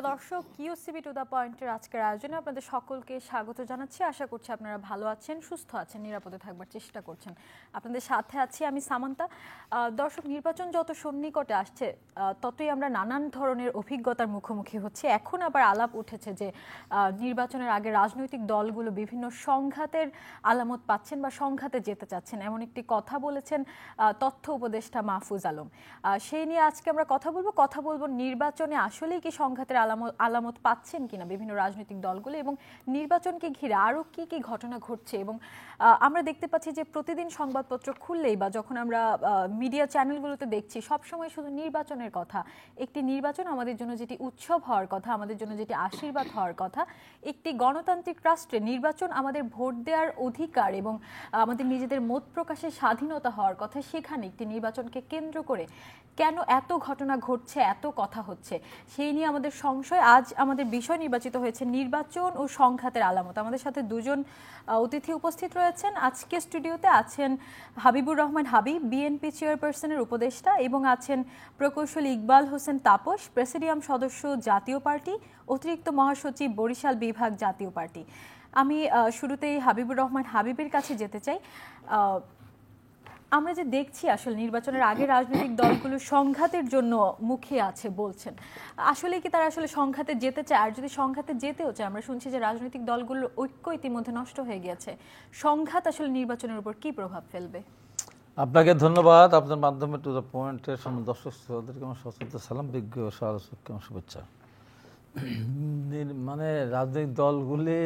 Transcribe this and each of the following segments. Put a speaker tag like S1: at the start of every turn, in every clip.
S1: প্রিয় দর্শক, কিউসিবি to the পয়েন্টের আজকের আয়োজনে আপনাদের সকলকে স্বাগত জানাচ্ছি। আশা করছি আপনারা ভালো আছেন, সুস্থ আছেন, নিরাপদে থাকবার চেষ্টা করছেন। আপনাদের সাথে আছি আমি সামান্তা। দর্শক, নির্বাচন যত সন্নিকটে আসছে ততই আমরা নানান ধরনের অভিজ্ঞতার মুখোমুখি হচ্ছি। এখন আবার আলাপ উঠেছে যে নির্বাচনের আগে রাজনৈতিক দলগুলো বিভিন্ন সংঘাতের আলামত পাচ্ছেন বা সংঘাতে যেতে চাচ্ছেন, এমন একটি কথা বলেছেন তথ্য উপদেষ্টা মাহফুজ আলম। সেই নিয়ে আজকে আমরা কথা বলবো নির্বাচনে আসলেই কি সংঘাতের আলামত পাচ্ছেন কিনা বিভিন্ন রাজনৈতিক দলগুলো, এবং নির্বাচনকে ঘিরে আরও কি কি ঘটনা ঘটছে। এবং আমরা দেখতে পাচ্ছি যে প্রতিদিন সংবাদপত্র খুললেই বা যখন আমরা মিডিয়া চ্যানেলগুলোতে দেখছি, সবসময় শুধু নির্বাচনের কথা। একটি নির্বাচন আমাদের জন্য যেটি উৎসব হওয়ার কথা, আমাদের জন্য যেটি আশীর্বাদ হওয়ার কথা, একটি গণতান্ত্রিক রাষ্ট্রে নির্বাচন আমাদের ভোট দেওয়ার অধিকার এবং আমাদের নিজেদের মত প্রকাশের স্বাধীনতা হওয়ার কথা। সেখানে একটি নির্বাচনকে কেন্দ্র করে কেন এত ঘটনা ঘটছে, এত কথা হচ্ছে, সেই নিয়ে আমাদের সংশয়। আজ আমাদের বিষয় নির্বাচিত হয়েছে নির্বাচন ও সংঘাতের আলামত। আমাদের সাথে দুজন অতিথি উপস্থিত রয়েছেন। আজকে স্টুডিওতে আছেন হাবিবুর রহমান হাবিব, বিএনপি চেয়ারপারসনের উপদেষ্টা, এবং আছেন প্রকৌশলী ইকবাল হোসেন তাপস, প্রেসিডিয়াম সদস্য জাতীয় পার্টি, অতিরিক্ত মহাসচিব বরিশাল বিভাগ জাতীয় পার্টি। আমি শুরুতেই হাবিবুর রহমান হাবিবের কাছে যেতে চাই। আমরা যে দেখছি আসলে নির্বাচনের আগে রাজনৈতিক দলগুলো সংঘাতের জন্য মুখে আছে বলছেন, আসলে কি তারা আসলে সংঘাতে যেতে চায়? আর যদি সংঘাতে যেতেও চায়, আমরা শুনছি যে রাজনৈতিক দলগুলোর ঐক্য ইতিমধ্যে নষ্ট হয়ে গিয়েছে, সংঘাত আসলে নির্বাচনের উপর কি প্রভাব ফেলবে?
S2: আপনাকে ধন্যবাদ। আপনার মাধ্যমে টু দ্য পয়েন্টের সামনে দর্শক শ্রোতাদেরকে আমার সশ্রদ্ধ সালাম, বিজ্ঞ সমালোচককে আমার শুভেচ্ছা। মানে রাজনৈতিক দলগুলি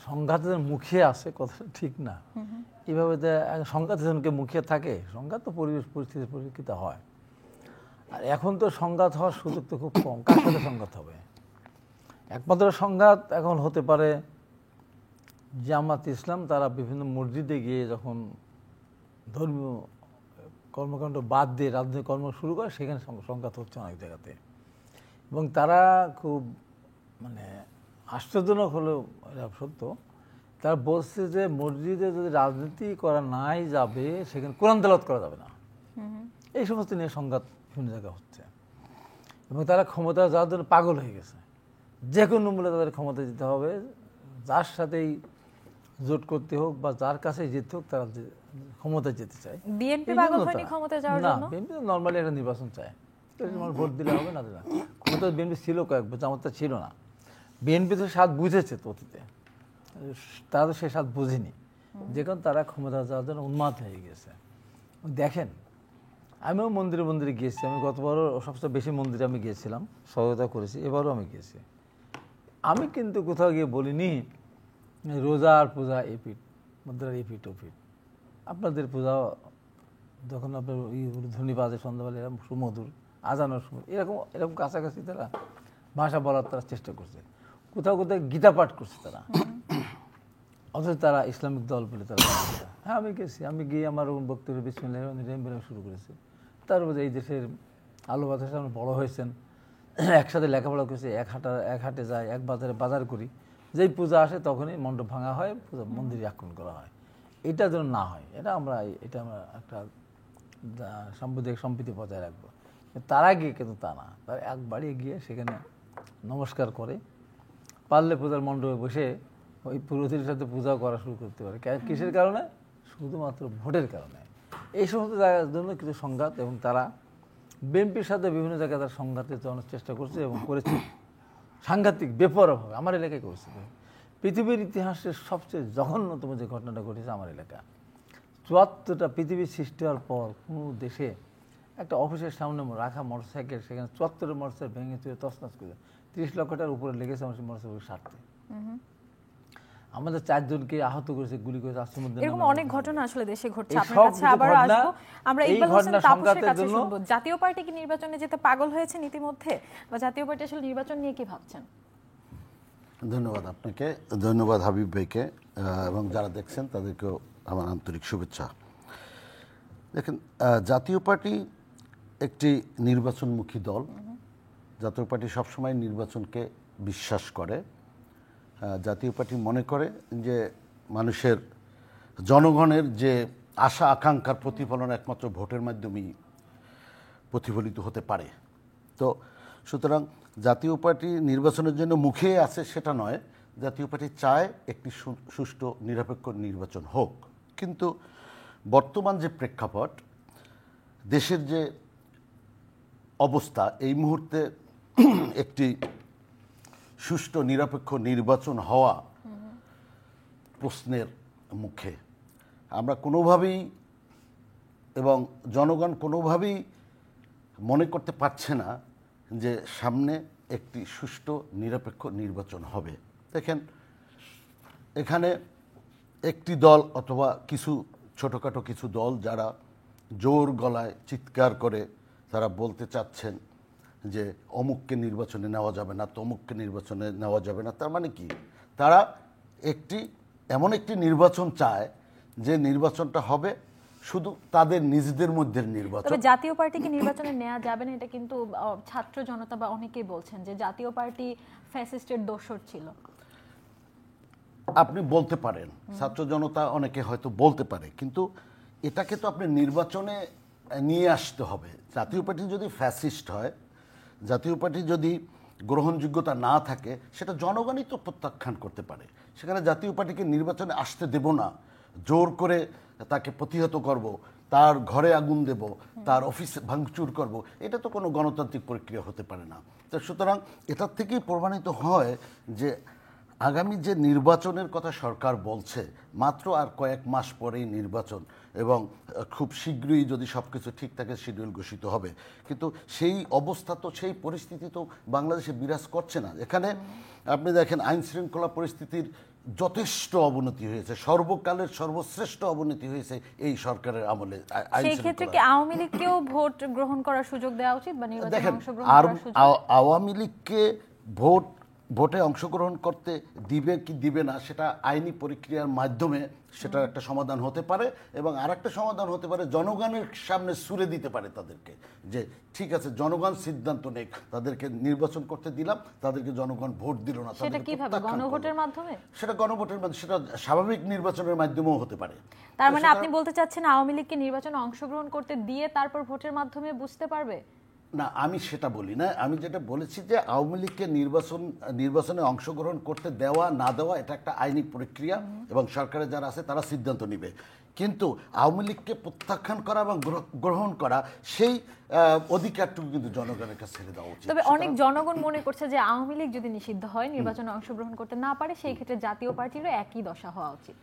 S2: সংঘাতের মুখে আছে, কথাটা ঠিক না। এইভাবে সংঘাতের জনকে মুখে থাকে, সংঘাত তো পরিবেশ পরিস্থিতির পরিপ্রেক্ষিতে হয়। আর এখন তো সংঘাত হওয়ার সুযোগ তো খুব কম। কার সাথে সংঘাত হবে? একমাত্র সংঘাত এখন হতে পারে জামাত ইসলাম, তারা বিভিন্ন মসজিদে গিয়ে যখন ধর্মীয় কর্মকাণ্ড বাদ দিয়ে রাজনৈতিক কর্ম শুরু করে, সেখানে সংঘাত হচ্ছে অনেক জায়গাতে। এবং তারা খুব আশ্চর্যজনক হলেও এটা সত্য, তারা বলছে যে মসজিদে যদি রাজনীতি করা নাই যাবে, সেখানে কোরআন তেলাওয়াত করা যাবে না। এই সমস্ত নিয়ে সংঘাত বিভিন্ন জায়গায় হচ্ছে। এবং তারা ক্ষমতা যাওয়ার জন্য পাগল হয়ে গেছে। যে কোনো মূল্যে তাদের ক্ষমতা যেতে হবে, যার সাথেই জোট করতে হোক বা যার কাছে যেতে হোক, তারা ক্ষমতা যেতে চায়।
S1: বিএনপি পাগল হয়নি ক্ষমতা যাওয়ার জন্য?
S2: না, বিএনপি নরমালি একটা নির্বাচন চায়, ভোট দিলে হবে না। ক্ষমতা বিএনপি ছিল কয়েকবার, জামাতটা ছিল না। বিএনপি তো স্বাদ বুঝেছে তো অতীতে, তারা তো সে স্বাদ বুঝেনি, যে কারণে তারা ক্ষমতা যাওয়ার জন্য উন্মাদ হয়ে গেছে। দেখেন, আমিও মন্দিরে মন্দিরে গিয়েছি। আমি গতবারও সবচেয়ে বেশি মন্দিরে আমি গিয়েছিলাম, সহায়তা করেছি, এবারও আমি গিয়েছি। আমি কিন্তু কোথাও গিয়ে বলিনি রোজার পূজা এপিট মুদ্রার এপিট ওপিট। আপনাদের পূজা যখন আপনার ধ্বনি বাজে সন্ধ্যাবেলা, এরকম সুমধুর আজানোর সময় এরকম কাছাকাছি তারা ভাষা বলার তারা চেষ্টা করছে। কোথাও কোথাও গীতা পাঠ করছে তারা, অথচ তারা ইসলামিক দল বলে তারা। হ্যাঁ, আমি গেছি, আমি গিয়ে আমার বক্তব্য বিসমিল্লাহির রহমানির রহিম শুরু করেছি। তার মধ্যে এই দেশের আলো বাতাসে আমরা বড় হয়েছেন, একসাথে লেখাপড়া করছি, এক হাটে যাই, এক বাজারে বাজার করি। যেই পূজা আসে তখনই মণ্ডপ ভাঙা হয়, পূজা মন্দিরে আক্রমণ করা হয়। এটা যেন না হয়, এটা আমরা একটা সাম্প্রদায়িক সম্প্রীতি বজায় রাখবো। তারা গিয়ে কিন্তু তা না, তারা একবারই গিয়ে সেখানে নমস্কার করে, পারলে পূজার মণ্ডপে বসে ওই পুরোহিতের সাথে পূজাও করা শুরু করতে পারে। কিসের কারণে? শুধুমাত্র ভোটের কারণে। এই সমস্ত জায়গার জন্য কিছু সংঘাত, এবং তারা বিএনপির সাথে বিভিন্ন জায়গায় তারা সংঘাতে যাওয়ার চেষ্টা করছে এবং করেছে সাংঘাতিক বেপরোয়াভাবে। আমার এলাকায় করেছে। পৃথিবীর ইতিহাসের সবচেয়ে জঘন্যতম যে ঘটনাটা ঘটেছে আমার এলাকা, ৭৪টা পৃথিবীর সৃষ্টি হওয়ার পর কোনো দেশে একটা অফিসের সামনে রাখা মোটরসাইকেল, সেখানে ৭৪ মোটরসাইকেল ভেঙে চুরে তছনছ করে ৩০ লক্ষ টাকার উপরে লেগেছে আমার সেই মোটরসাইকেল সারতে। আমাদের 4 জনকে আহত করেছে, গুলি করেছে।
S1: এরকম অনেক ঘটনা আসলে দেশে ঘটছে। আপনার কাছে আবার আসবো। আমরা ইকবাল হোসেন তাপসের কাছে শুনবো, জাতীয় পার্টি কি নির্বাচনে যেতে পাগল হয়েছে ইতিমধ্যে, বা জাতীয় পার্টি আসলে নির্বাচন নিয়ে কি ভাবছেন?
S3: ধন্যবাদ আপনাকে, ধন্যবাদ হাবিব ভাইকে, এবং যারা দেখছেন তাদেরকেও আমার আন্তরিক শুভেচ্ছা। দেখেন, জাতীয় পার্টি একটি নির্বাচনমুখী দল। জাতীয় পার্টি সবসময় নির্বাচনকে বিশ্বাস করে। জাতীয় পার্টি মনে করে যে মানুষের জনগণের যে আশা আকাঙ্ক্ষার প্রতিফলন একমাত্র ভোটের মাধ্যমেই প্রতিফলিত হতে পারে। তো সুতরাং জাতীয় পার্টি নির্বাচনের জন্য মুখে আছে সেটা নয়, জাতীয় পার্টি চায় একটি সুষ্ঠু নিরপেক্ষ নির্বাচন হোক। কিন্তু বর্তমান যে প্রেক্ষাপট, দেশের যে অবস্থা, এই মুহূর্তে একটি সুষ্ঠু নিরপেক্ষ নির্বাচন হওয়া প্রশ্নের মুখে। আমরা কোনোভাবেই এবং জনগণ কোনোভাবেই মনে করতে পারছে না যে সামনে একটি সুষ্ঠু নিরপেক্ষ নির্বাচন হবে। দেখেন, এখানে একটি দল অথবা কিছু ছোটোখাটো কিছু দল যারা জোর গলায় চিৎকার করে তারা বলতে চাচ্ছেন যে অমুককে নির্বাচনে নেওয়া যাবে না, তমুককে নির্বাচনে নেওয়া যাবে না, তার মানে কি তারা এমন একটি নির্বাচন চায় যে নির্বাচনটা হবে শুধু তাদের নিজেদের মধ্যে নির্বাচন।
S1: তবে জাতীয় পার্টিকে নির্বাচনে নেওয়া যাবে না, এটা কিন্তু ছাত্র জনতা বা অনেকেই বলছেন যে জাতীয় পার্টি ফ্যাসিস্টের দোসর ছিল।
S3: আপনি বলতে পারেন, ছাত্র জনতা অনেকে হয়তো বলতে পারে, কিন্তু এটাকে তো আপনি নির্বাচনে নিয়ে আসতে হবে। জাতীয় পার্টি যদি ফ্যাসিস্ট হয়, জাতীয় পার্টি যদি গ্রহণযোগ্যতা না থাকে, সেটা জনগণই তো প্রত্যাখ্যান করতে পারে। সেখানে জাতীয় পার্টিকে নির্বাচনে আসতে দেব না, জোর করে তাকে প্রতিহত করব, তার ঘরে আগুন দেব, তার অফিস ভাঙচুর করব, এটা তো কোনো গণতান্ত্রিক প্রক্রিয়া হতে পারে না। তো সুতরাং এটার থেকেই প্রমাণিত হয় যে আগামী যে নির্বাচনের কথা সরকার বলছে, মাত্র আর কয়েক মাস পরেই নির্বাচন, এবং খুব শীঘ্রই যদি সব কিছু ঠিক থাকে শিডিউল ঘোষিত হবে। কিন্তু সেই অবস্থা তো, সেই পরিস্থিতি তো বাংলাদেশে বিরাজ করছে না। এখানে আপনি দেখেন, আইন শৃঙ্খলা পরিস্থিতির যথেষ্ট অবনতি হয়েছে, সর্বকালের সর্বশ্রেষ্ঠ অবনতি হয়েছে এই সরকারের আমলে।
S1: সেই ক্ষেত্রে কি আওয়ামী লীগকেও ভোট গ্রহণ করার সুযোগ দেওয়া উচিত বা নির্বাচনে
S3: দেখেন,
S1: অংশগ্রহণ করার সুযোগ?
S3: আওয়ামী লীগকে ভোটে অংশগ্রহণ করতে দিবে কি দিবে না, সেটা আইনি প্রক্রিয়ার মাধ্যমে সেটার একটা সমাধান হতে পারে, এবং আরেকটা সমাধান হতে পারে জনগণের সামনে সুরে দিতে পারে তাদেরকে যে ঠিক আছে, জনগণ সিদ্ধান্ত নেক, তাদেরকে নির্বাচন করতে দিলাম, তাদেরকে জনগণ ভোট দিল না,
S1: সেটা কিভাবে? গণভোটের মাধ্যমে?
S3: সেটা গণভোটের মাধ্যমে, সেটা স্বাভাবিক নির্বাচনের মাধ্যমেও হতে পারে।
S1: তার মানে আপনি বলতে চাচ্ছেন আওয়ামী লীগকে নির্বাচনে অংশগ্রহণ করতে দিয়ে তারপর ভোটের মাধ্যমে বুঝতে পারবে?
S3: না, আমি সেটা বলি না। আমি যেটা বলেছি যে আওয়ামী লীগকে নির্বাচনে অংশগ্রহণ করতে দেওয়া না দেওয়া এটা একটা আইনি প্রক্রিয়া, এবং সরকারের যারা আছে তারা সিদ্ধান্ত নেবে। কিন্তু আওয়ামী লীগকে প্রত্যাখ্যান করা এবং গ্রহণ করা, সেই অধিকারটুকু কিন্তু জনগণের কাছে ছেড়ে দেওয়া উচিত।
S1: তবে অনেক জনগণ মনে করছে যে আওয়ামী লীগ যদি নিষিদ্ধ হয়, নির্বাচনে অংশগ্রহণ করতে না পারে, সেই ক্ষেত্রে জাতীয় পার্টিরও একই দশা হওয়া উচিত।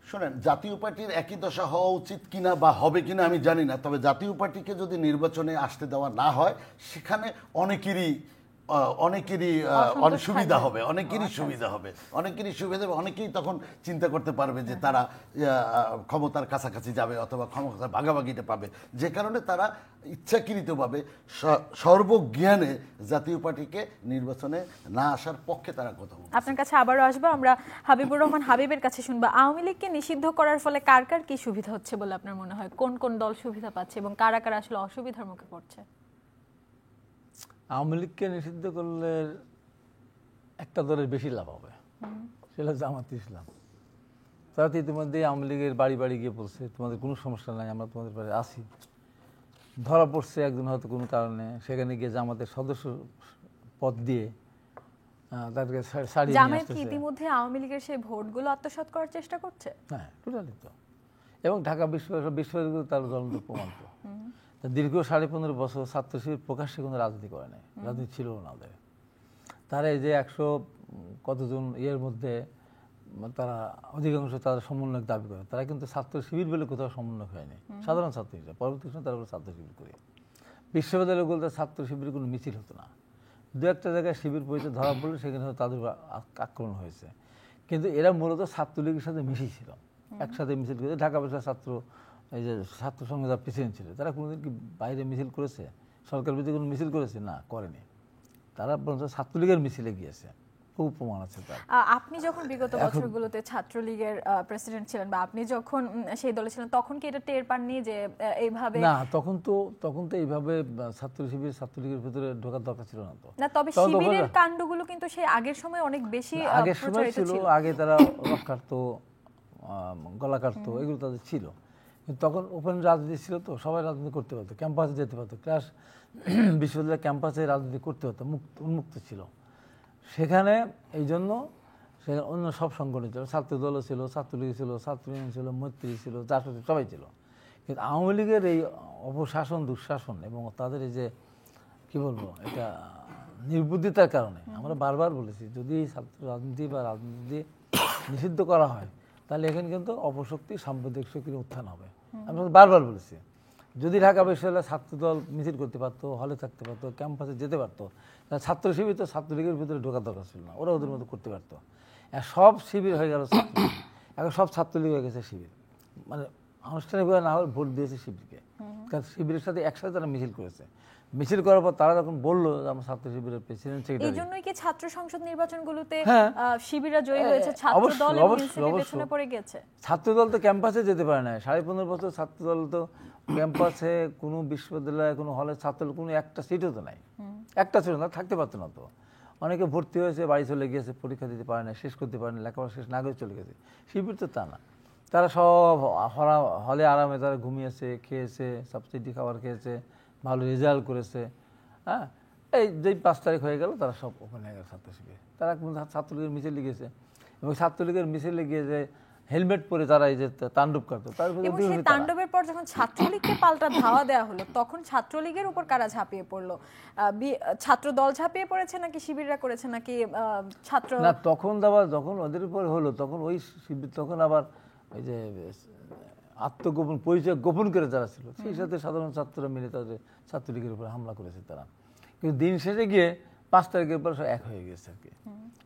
S3: শোনেন, জাতীয় পার্টির একই দশা হওয়া উচিত কিনা বা হবে কিনা আমি জানি না, তবে জাতীয় পার্টিকে যদি নির্বাচনে আসতে দেওয়া না হয়, সেখানে অনেকেরই সুবিধা হবে, অনেকেরই সুবিধা হবে, অনেকেই তখন চিন্তা করতে পারবে যে তারা ক্ষমতার কাছাকাছি যাবে অথবা ক্ষমতা ভাগাভাগিটা পাবে, যে কারণে তারা ইচ্ছাকৃতভাবে সর্বজ্ঞানে জাতীয় পার্টিকে নির্বাচনে না আসার পক্ষে তারা কথা বলছে।
S1: আপনার কাছে আবারও আসবো, আমরা হাবিবুর রহমান হাবিবের কাছে শুনবো। আওয়ামী লীগকে নিষিদ্ধ করার ফলে কার কার কি সুবিধা হচ্ছে বলে আপনার মনে হয়? কোন কোন দল সুবিধা পাচ্ছে এবং কারা কারা আসলে অসুবিধার মুখে পড়ছে?
S2: আওয়ামী লীগকে নিষিদ্ধ করলে একটা দলের বেশি লাভ হবে, সেটা জামাত ইসলাম। তারা তো ইতিমধ্যে আওয়ামী লীগের বাড়ি বাড়ি গিয়ে বলছে তোমাদের কোনো সমস্যা নাই, আমরা তোমাদের বাড়ি আসি। ধরা পড়ছে একজন হয়তো কোনো কারণে, সেখানে গিয়ে জামাতের সদস্য পদ দিয়ে তাদেরকে সারিয়ে নিয়ে
S1: জামায়াত কি
S2: আসতেছে।
S1: ইতিমধ্যে আওয়ামী লীগের সেই ভোটগুলো আত্মসাৎ করার চেষ্টা করছে?
S2: হ্যাঁ, টোটালি তো। এবং ঢাকা বিশ্ববিদ্যালয় তার জ্বলন্ত প্রমাণ তো। দীর্ঘ 15.5 বছর ছাত্র শিবির প্রকাশ্যে কোনো রাজনীতি করে নাই, রাজনীতি ছিল না ওদের। তারা এই যে 100 কতজন ইয়ের মধ্যে তারা অধিকাংশ তাদের সমন্বয়ক দাবি করে, তারা কিন্তু ছাত্র শিবির বলে কোথাও সমন্বয় হয়নি, সাধারণ ছাত্র হিসেবে। পরবর্তী সময় তারা ছাত্র শিবির করি। বিশ্ববিদ্যালয়গুলোতে ছাত্র শিবিরের কোনো মিছিল হতো না, দু একটা জায়গায় শিবির পরিচয় ধরা পড়লে সেখানে তাদের আক্রমণ হয়েছে। কিন্তু এরা মূলত ছাত্রলীগের সাথে মিশেছিল, একসাথে মিছিল করে। ঢাকা বিশ্ববিদ্যালয় ছাত্র এই যে ছাত্র সংঘ যারা প্রেসিডেন্ট ছিল, তারা কোনোদিন কি বাইরে মিছিল করেছে? সরকার বিরোধী কোনো মিছিল করেছে? না, করেনি। তারা বরঞ্চ ছাত্রলীগের মিছিলে গিয়েছে, খুব প্রমাণ আছে তার।
S1: আপনি যখন বিগত বছরগুলোতে ছাত্রলীগের প্রেসিডেন্ট ছিলেন বা আপনি যখন সেই দলে ছিলেন, তখন কি এটা টের পাননি যে এইভাবে?
S2: না, তখন তো এইভাবে ছাত্রলীগের ভিতরে ঢোকার দরকার ছিল না। তো
S1: না, তবে শিবিরের কাণ্ডগুলো কিন্তু সেই আগের সময় অনেক বেশি
S2: আগের সময় ছিল। আগে তারা রক কাটতো, গলা কাটতো, এগুলো তাদের ছিল। কিন্তু তখন ওপেন রাজনীতি ছিল, তো সবাই রাজনীতি করতে পারতো, ক্যাম্পাসে যেতে পারতো, ক্লাস বিশ্ববিদ্যালয় ক্যাম্পাসে রাজনীতি করতে হতো, উন্মুক্ত ছিল। সেখানে এই জন্য সেখানে অন্য সব সংগঠন ছিল, ছাত্রদলও ছিল, ছাত্রলীগ ছিল, ছাত্র ইউনিয়ন ছিল, মৈত্রী ছিল, জাসদ সবাই ছিল। কিন্তু আওয়ামী লীগের এই অপশাসন, দুঃশাসন এবং তাদের এই যে কী বলবো, এটা নির্বুদ্ধিতার কারণে আমরা বারবার বলেছি, যদি ছাত্র রাজনীতি বা রাজনীতি নিষিদ্ধ করা হয় তাহলে এখানে কিন্তু অপশক্তি, সাম্প্রদায়িক শক্তির উত্থান হবে। আমি বারবার বলেছি, যদি ঢাকা বিশ্ববিদ্যালয়ে ছাত্রদল মিছিল করতে পারতো, হলে থাকতে পারতো, ক্যাম্পাসে যেতে পারতো, তাহলে ছাত্র শিবির তো ছাত্রলীগের ভিতরে ঢোকার দরকার ছিল না, ওরা ওদের মতো করতে পারতো। সব শিবির হয়ে গেল ছাত্রলীগ, এখন সব ছাত্রলীগ হয়ে গেছে শিবির, মানে আনুষ্ঠানিকভাবে না হলে ভোট দিয়েছে শিবিরকে, কারণ শিবিরের সাথে একসাথে তারা মিছিল করেছে। মিছিল করার পর তারা যখন বললো যে আমরা ছাত্র শিবিরের প্রেসিডেন্ট সেক্রেটারি,
S1: এই জন্যই কি ছাত্র সংসদ নির্বাচনগুলোতে
S2: হ্যাঁ,
S1: শিবিরা জয়ী হয়েছে, ছাত্র দল এবং এনসিপি পেছনে পড়ে গেছে?
S2: ছাত্রদল তো ক্যাম্পাসে যেতে পারে না, 15.5 বছর ছাত্রদল তো ক্যাম্পাসে কোনো বিশ্ববিদ্যালয়ে কোনো হলে ছাত্রদল কোনো একটা সিটও তো নাই, একটা ছিল না, থাকতে পারতো না। তো অনেকে ভর্তি হয়েছে, বাড়ি চলে গিয়েছে, পরীক্ষা দিতে পারে না, শেষ করতে পারে না, লেখাপড়া শেষ না করে চলে গেছে। শিবির তো তা না, তারা সব হলে আরামে তারা ঘুমিয়েছে, খেয়েছে, সাবসিডি খাবার খেয়েছে, ভালো রেজাল্ট করেছে। হ্যাঁ, এই যেই 5 তারিখ হয়ে গেল তারা সব ওখানে হয়ে গেল ছাত্র শিবির। তারা ছাত্রলীগের মিছিল লিখেছে এবং ছাত্রলীগের মিছিলে গিয়ে যে হেলমেট পরে তারা এই যে তাণ্ডব করতো,
S1: এবং সেই তাণ্ডবের পর যখন ছাত্রলীগকে পাল্টা ধাওয়া দেওয়া হলো, তখন ছাত্রলীগের উপর কারা ঝাঁপিয়ে পড়লো? ছাত্র দল ঝাঁপিয়ে পড়েছে নাকি শিবিররা করেছে নাকি ছাত্র?
S2: না, তখন আবার যখন ওদের উপর হলো তখন ওই শিবির তখন আবার ওই যে আত্মগোপন পরিচয় গোপন করে যারা ছিল সেই সাথে সাধারণ ছাত্ররা মিলে তাদের ছাত্রলীগের উপর হামলা করেছে তারা। কিন্তু দিন শেষে গিয়ে 5 তারিখের পর সব এক হয়ে গেছে আর কি।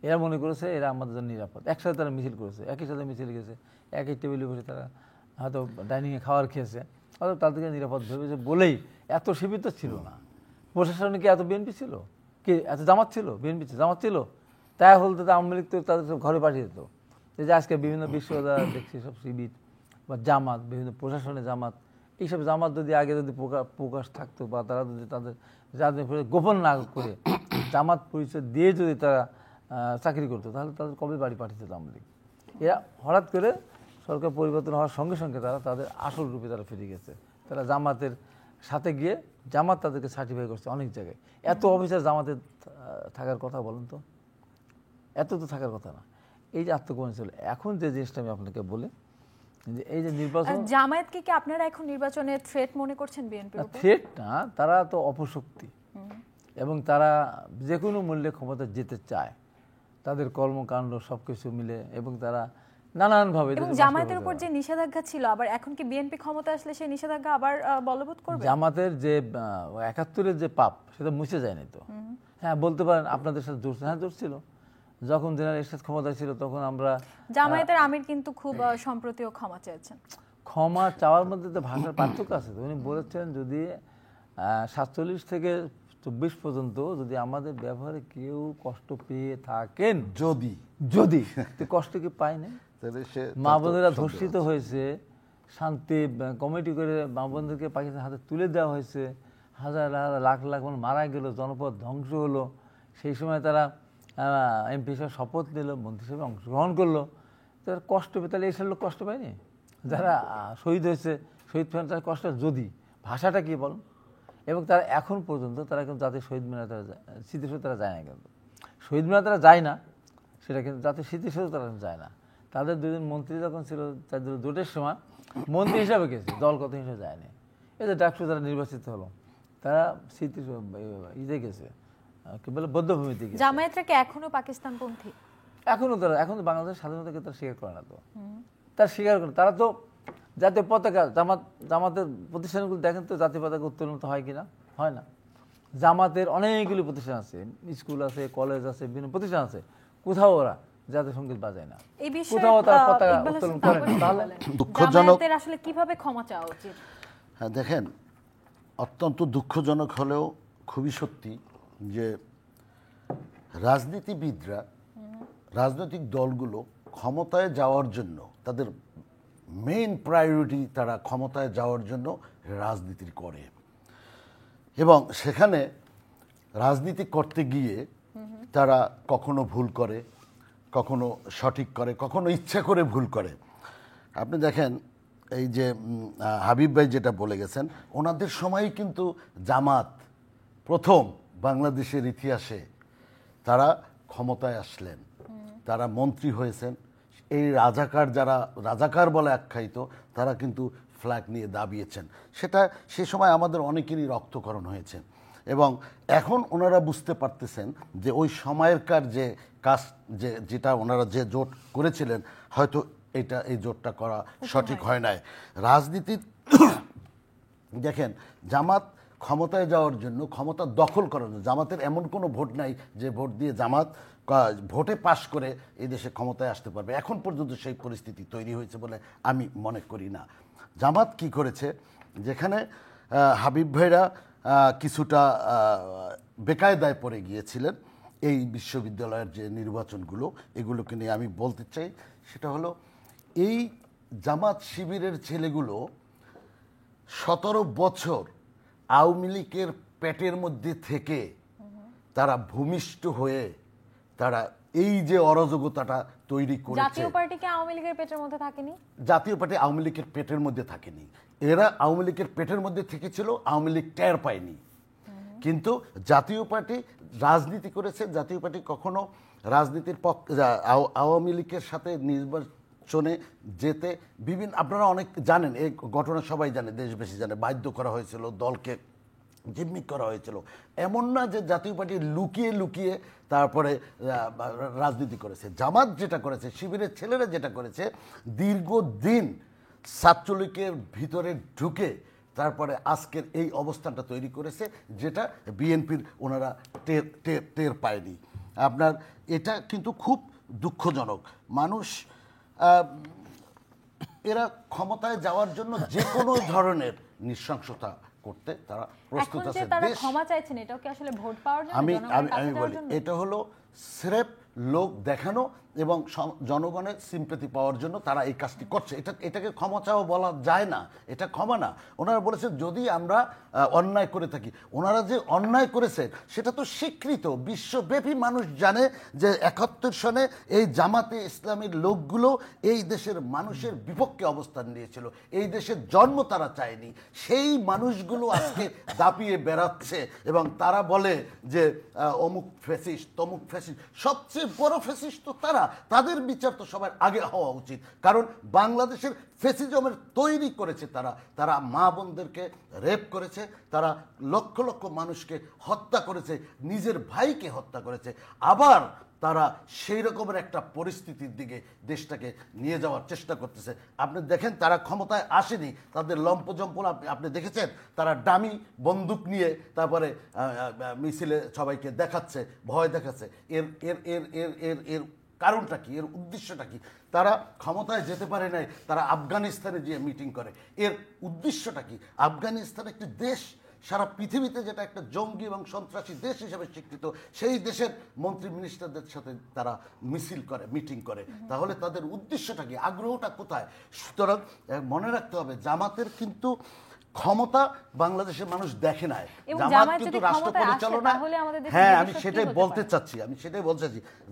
S2: এরা মনে করেছে এরা আমাদের জন্য নিরাপদ, একসাথে তারা মিছিল করেছে, একই সাথে মিছিল গেছে, একই টেবিলে বসে তারা হয়তো ডাইনিংয়ে খাবার খেয়েছে, হয়তো তাদেরকে নিরাপদ ভেবেছে বলেই এত শিবির তো ছিল না। প্রশাসনে কি এত বিএনপি ছিল, কি এত জামাত ছিল? বিএনপি জামাত ছিল, তাই হলতে তো আওয়ামী লীগ তো তাদের সব ঘরে পাঠিয়ে দিত। যে আজকে বিভিন্ন বিশ্ববিদ্যালয় দেখছি সব শিবির বা জামাত, বিভিন্ন প্রশাসনে জামাত, এইসব জামাত যদি আগে যদি প্রকাশ থাকতো বা তারা যদি তাদের রাজনীতি গোপন না করে জামাত পরিচয় দিয়ে যদি তারা চাকরি করতো তাহলে তাদের কবে বাড়ি পাঠিয়ে দিত আওয়ামী লীগ। এরা হঠাৎ করে সরকার পরিবর্তন হওয়ার সঙ্গে সঙ্গে তারা তাদের আসল রূপে তারা ফিরে গেছে। তারা জামাতের সাথে গিয়ে জামাত তাদেরকে সার্টিফাই করছে অনেক জায়গায়। এত অফিসার জামাতের থাকার কথা বলেন তো, এত তো থাকার কথা না। এই যে আত্মগোপন ছিল, এখন যে জিনিসটা আমি আপনাকে বলি যে এই যে নির্বাচন,
S1: জামায়াতকে কি আপনারা এখন নির্বাচনে থ্রেট মনে করছেন? বিএনপির উপর
S2: থ্রেট না, তারা তো অপশক্তি এবং তারা যে কোনো মূল্যে ক্ষমতা যেতে চায়, তাদের কর্মকাণ্ড সবকিছু মিলে এবং তারা নানানভাবে।
S1: এবং জামায়াতের উপর যে নিষেধাজ্ঞা ছিল, আবার এখন কি বিএনপি ক্ষমতা আসলে সেই নিষেধাজ্ঞা আবার বলবৎ করবে?
S2: জামাতের যে 71-এর যে পাপ সেটা মুছে যায়নি তো। হ্যাঁ, বলতে পারেন আপনাদের সাথে জোর, হ্যাঁ জোর ছিল, যখন জেনারেল এরশাদ ক্ষমতায় ছিল তখন আমরা।
S1: জামায়াতের আমির কিন্তু খুব সম্প্রতিও ক্ষমা চেয়েছেন।
S2: ক্ষমা চাওয়ার মধ্যে তো ভাষার পার্থক্য আছে। উনি বলেছেন যদি 47 থেকে 24 পর্যন্ত যদি আমাদের ব্যবহারে কেউ কষ্ট পেয়ে থাকেন, যদি কষ্ট কি পায় না, মা বোনেরা ধর্ষিত হয়েছে, শান্তি কমিটি করে মা বোনদেরকে পাকিস্তান হাতে তুলে দেওয়া হয়েছে, হাজার হাজার লাখ লাখ মানুষ মারা গেল, জনপদ ধ্বংস হলো, সেই সময় তারা এমপি হিসেবে শপথ নিল, মন্ত্রী হিসেবে অংশগ্রহণ করলো, তারা কষ্ট পেয়ে, তাহলে এইসব লোক কষ্ট পায়নি? যারা শহীদ হয়েছে, শহীদ ফেরেন, তারা কষ্ট, যদি ভাষাটা কি বলুন। এবং তারা এখন পর্যন্ত তারা কিন্তু জাতীয় শহীদ মিনারে তারা স্মৃতিসৌধ তারা যায় না, কিন্তু শহীদ মিনারে তারা যায় না, সেটা কিন্তু জাতীয় স্মৃতিসৌধ তারা যায় না। তাদের 2 জন মন্ত্রী যখন ছিল তাদের জোটের সময় মন্ত্রী হিসাবে গেছে, দলগত হিসেবে যায়নি। এই যে ডাকসু তারা নির্বাচিত হলো, তারা স্মৃতি ইতে গেছে, কি বলে বদ্ধভূমিতে গেছে।
S1: জামায়াতরা কি এখনো পাকিস্তানপন্থী?
S2: এখনো তারা, এখন বাংলাদেশের স্বাধীনতাকে তারা স্বীকার করে না। তো তারা স্বীকার করে, তারা তো জাতীয় পতাকা, জামাতের প্রতিষ্ঠানগুলো দেখেন তো জাতীয় পতাকা উত্তোলন তো হয় কিনা? হয় না। জামাতের অনেকগুলি প্রতিষ্ঠান আছে, স্কুল আছে, কলেজ আছে, বিভিন্ন প্রতিষ্ঠান আছে, কোথাও ওরা জাতীয় সঙ্গীত বাজায় না, কোথাও তারা পতাকা উত্তোলন করে না। তাহলে
S3: দুঃখজনক
S1: আসলে কিভাবে ক্ষমা চাওয়া উচিত?
S3: হ্যাঁ, দেখেন, অত্যন্ত দুঃখজনক হলেও খুবই সত্যি যে রাজনীতিবিদরা, রাজনৈতিক দলগুলো ক্ষমতায় যাওয়ার জন্য তাদের মেইন প্রায়োরিটি, তারা ক্ষমতায় যাওয়ার জন্য রাজনীতি করে এবং সেখানে রাজনীতি করতে গিয়ে তারা কখনো ভুল করে, কখনো সঠিক করে, কখনো ইচ্ছা করে ভুল করে। আপনি দেখেন এই যে হাবিব ভাই যেটা বলে গেছেন, ওনাদের সময়ই কিন্তু জামাত প্রথম বাংলাদেশের ইতিহাসে তারা ক্ষমতায় আসলেন, তারা মন্ত্রী হয়েছেন। এই রাজাকার যারা রাজাকার বলে আখ্যায়িত, তারা কিন্তু ফ্ল্যাগ নিয়ে দাবিয়েছেন। সেটা সে সময় আমাদের অনেকেরই রক্তকরণ হয়েছে। এবং এখন ওনারা বুঝতে পারতেছেন যে ওই সময়কার যে কাজ যেটা ওনারা যে জোট করেছিলেন, হয়তো এই জোটটা করা সঠিক হয় নাই। রাজনীতির দেখেন, জামাত ক্ষমতায় যাওয়ার জন্য, ক্ষমতা দখল করার জন্য, জামাতের এমন কোনো ভোট নাই যে ভোট দিয়ে জামাত ভোটে পাশ করে এই দেশে ক্ষমতায় আসতে পারবে। এখন পর্যন্ত সেই পরিস্থিতি তৈরি হয়েছে বলে আমি মনে করি না। জামাত কি করেছে, যেখানে হাবিব ভাইরা কিছুটা বেকায়দায় পড়ে গিয়েছিলেন এই বিশ্ববিদ্যালয়ের যে নির্বাচনগুলো, এগুলোকে নিয়ে আমি বলতে চাই, সেটা হলো এই জামাত শিবিরের ছেলেগুলো 17 বছর আওয়ামী লীগের পেটের মধ্যে থেকে তারা ভূমিষ্ঠ হয়ে তারা এই যে অরাজকতাটা তৈরি করেছে।
S1: জাতীয় পার্টি কি আওয়ামী লীগের পেটের মধ্যে থাকেনি?
S3: জাতীয় পার্টি আওয়ামী লীগের পেটের মধ্যে থাকেনি, এরা আওয়ামী লীগের পেটের মধ্যে থেকেছিল, আওয়ামী লীগ টের পায়নি। কিন্তু জাতীয় পার্টি রাজনীতি করেছে, জাতীয় পার্টি কখনো রাজনীতির আওয়ামী লীগের সাথে নির্বাচনে যেতে বিভিন্ন, আপনারা অনেক জানেন এই ঘটনা, সবাই জানে, দেশবাসী জানে, বাধ্য করা হয়েছিল, দলকে জিম্মি করা হয়েছিল। এমন না যে জাতীয় পার্টি লুকিয়ে লুকিয়ে তারপরে রাজনীতি করেছে। জামাত যেটা করেছে, শিবিরের ছেলেরা যেটা করেছে, দীর্ঘদিন ছাত্রলীগের ভিতরে ঢুকে তারপরে আজকের এই অবস্থানটা তৈরি করেছে, যেটা বিএনপির ওনারা টের পায়নি। আপনার এটা কিন্তু খুব দুঃখজনক। মানুষ এরা ক্ষমতায় যাওয়ার জন্য যে কোনো ধরনের নৃশংসতা করতে তারা প্রস্তুত আছে।
S1: তারা ক্ষমা চাইছেন, এটাও কি আসলে ভোট পাওয়ার জন্য?
S3: আমি বলি, এটা হলো স্রেফ লোক দেখানো এবং জনগণের সিম্পেথি পাওয়ার জন্য তারা এই কাজটি করছে। এটাকে ক্ষমা চাওয়া বলা যায় না, এটা ক্ষমা না। ওনারা বলেছে যদি আমরা অন্যায় করে থাকি, ওনারা যে অন্যায় করেছে সেটা তো স্বীকৃত, বিশ্বব্যাপী মানুষ জানে যে 71 সনে এই জামাতে ইসলামীর লোকগুলো এই দেশের মানুষের বিপক্ষে অবস্থান নিয়েছিল, এই দেশের জন্ম তারা চায়নি। সেই মানুষগুলো আজকে দাপিয়ে বেড়াচ্ছে এবং তারা বলে যে অমুক ফ্যাসিস্ট তমুক ফ্যাসিস্ট। সবচেয়ে বড় ফ্যাসিস্ট তো তারা, তাদের বিচার তো সবার আগে হওয়া উচিত। কারণ বাংলাদেশের ফ্যাসিজমের তৈরি করেছে তারা মা বোনদেরকে রেপ করেছে, তারা লক্ষ লক্ষ মানুষকে হত্যা করেছে, নিজের ভাইকে হত্যা করেছে। আবার তারা সেই রকমের একটা পরিস্থিতির দিকে দেশটাকে নিয়ে যাওয়ার চেষ্টা করতেছে। আপনি দেখেন, তারা ক্ষমতায় আসেনি, তাদের লম্পজম্পল আপনি দেখেছেন, তারা ডামি বন্দুক নিয়ে তারপরে মিছিলে সবাইকে দেখাচ্ছে, ভয় দেখাচ্ছে। এর এর এর এর এর এর কারণটা কি, এর উদ্দেশ্যটা কি? তারা ক্ষমতায় যেতে পারে নাই, তারা আফগানিস্তানে গিয়ে মিটিং করে। এর উদ্দেশ্যটা কি? আফগানিস্তান একটি দেশ, সারা পৃথিবীতে যেটা একটা জঙ্গি এবং সন্ত্রাসী দেশ হিসেবে স্বীকৃত, সেই দেশের মন্ত্রী মিনিস্টারদের সাথে তারা মিছিল করে, মিটিং করে। তাহলে তাদের উদ্দেশ্যটা কি, আগ্রহটা কোথায়? সুতরাং মনে রাখতে হবে, জামাতের কিন্তু ক্ষমতা বাংলাদেশের মানুষ দেখে নাই। জামাত কিন্তু রাষ্ট্র পরিচালনা, হ্যাঁ আমি সেটাই বলতে চাচ্ছি,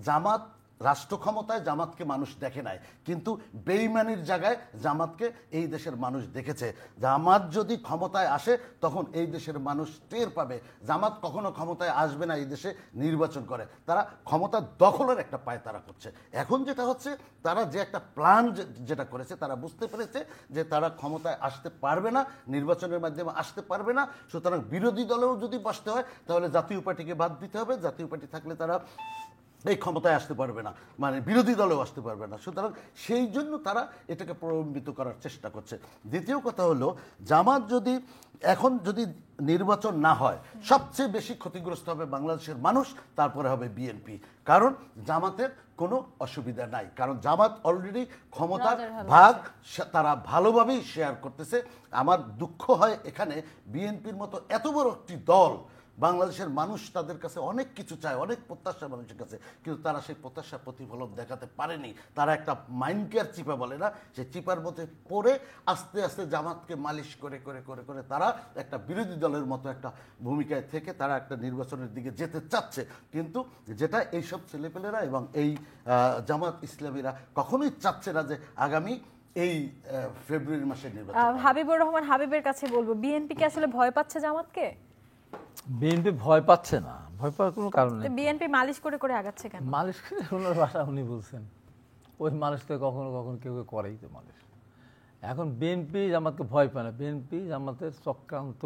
S3: জামাত রাষ্ট্র ক্ষমতায় জামাতকে মানুষ দেখে নাই, কিন্তু বেইমানির জায়গায় জামাতকে এই দেশের মানুষ দেখেছে। জামাত যদি ক্ষমতায় আসে তখন এই দেশের মানুষ টের পাবে। জামাত কখনো ক্ষমতায় আসবে না এই দেশে নির্বাচন করে, তারা ক্ষমতা দখলের একটা পায়তারা করছে। এখন যেটা হচ্ছে, তারা যে একটা প্ল্যান যেটা করেছে, তারা বুঝতে পেরেছে যে তারা ক্ষমতায় আসতে পারবে না, নির্বাচনের মাধ্যমে আসতে পারবে না। সুতরাং বিরোধী দলেও যদি বসতে হয় তাহলে জাতীয় পার্টিকে বাদ দিতে হবে, জাতীয় পার্টি থাকলে তারা এই ক্ষমতায় আসতে পারবে না, মানে বিরোধী দলেও আসতে পারবে না। সুতরাং সেই জন্য তারা এটাকে প্রলম্বিত করার চেষ্টা করছে। দ্বিতীয় কথা হলো, জামাত যদি এখন যদি নির্বাচন না হয়, সবচেয়ে বেশি ক্ষতিগ্রস্ত হবে বাংলাদেশের মানুষ, তারপরে হবে বিএনপি। কারণ জামাতের কোনো অসুবিধা নাই, কারণ জামাত অলরেডি ক্ষমতার ভাগ তারা ভালোভাবেই শেয়ার করতেছে। আমার দুঃখ হয় এখানে, বিএনপির মতো এত বড় একটি দল, বাংলাদেশের মানুষ তাদের কাছে অনেক কিছু চায়, অনেক প্রত্যাশা মানুষের কাছে, কিন্তু তারা সেই প্রত্যাশা প্রতিফলন দেখাতে পারেনি। তারা একটা মাইন্ড কেয়ার চিপা বলে না, সেই চিপার মধ্যে পড়ে আস্তে আস্তে জামাতকে মালিশ করে করে করে করে তারা একটা বিরোধী দলের মতো একটা ভূমিকায় থেকে তারা একটা নির্বাচনের দিকে যেতে চাচ্ছে। কিন্তু যেটা এইসব ছেলেপেলেরা এবং এই জামাত ইসলামীরা কখনোই চাচ্ছে না যে আগামী এই ফেব্রুয়ারি মাসের নির্বাচন?
S1: হাবিবুর রহমান হাবিবের কাছে বলবো, বিএনপি কি আসলে ভয় পাচ্ছে জামাতকে?
S2: বিএনপি ভয় পাচ্ছে না, ভয় পাওয়ার কোনো কারণ নেই।
S1: বিএনপি মালিশ করে করে আগাচ্ছে কেন?
S2: মালিশ করে ওনার ভাষা উনি বলছেন, ওই মালিশ তো কখনো কখনো কেউ কেউ করেই তো মালিশ। এখন বিএনপি জামাতকে ভয় পায় না, বিএনপি জামাতের চক্রান্ত,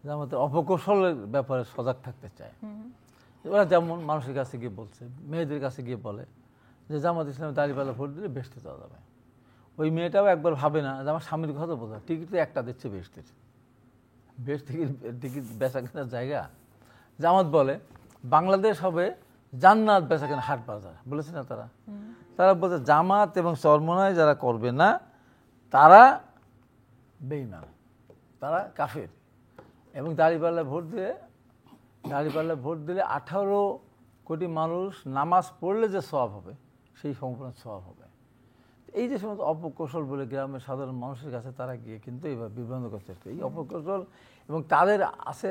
S2: জামাতের অপকৌশলের ব্যাপারে সজাগ থাকতে চায়। ওরা যেমন মানুষের কাছে গিয়ে বলছে, মেয়েদের কাছে গিয়ে বলে যে জামাত ইসলামের দাঁড়িপাল্লা ভোট দিলে বেহেশতে যাওয়া যাবে। ওই মেয়েটাও একবার ভাবে না যে আমার স্বামীর কথা বলতে, টিকিট তো একটা দিচ্ছে বেহেশতের, বেশ টিকিট বেচা কেনার জায়গা। জামাত বলে বাংলাদেশ হবে জান্নাত বেচা কেনা হাট বাজার, বলেছে না তারা? তারা বলছে জামাত এবং চরমনায় যারা করবে না তারা বেঈমান, তারা কাফের। এবং দাঁড়িপাল্লায় ভোট দিলে 18 কোটি মানুষ নামাজ পড়লে যে সওয়াব হবে সেই সম্পূর্ণ সওয়াব হবে। এই যে সমস্ত অপকৌশল বলে গ্রামের সাধারণ মানুষের কাছে তারা গিয়ে কিন্তু এইভাবে বিভ্রান্ত করার চেষ্টা, এই অপকৌশল, এবং তাদের আছে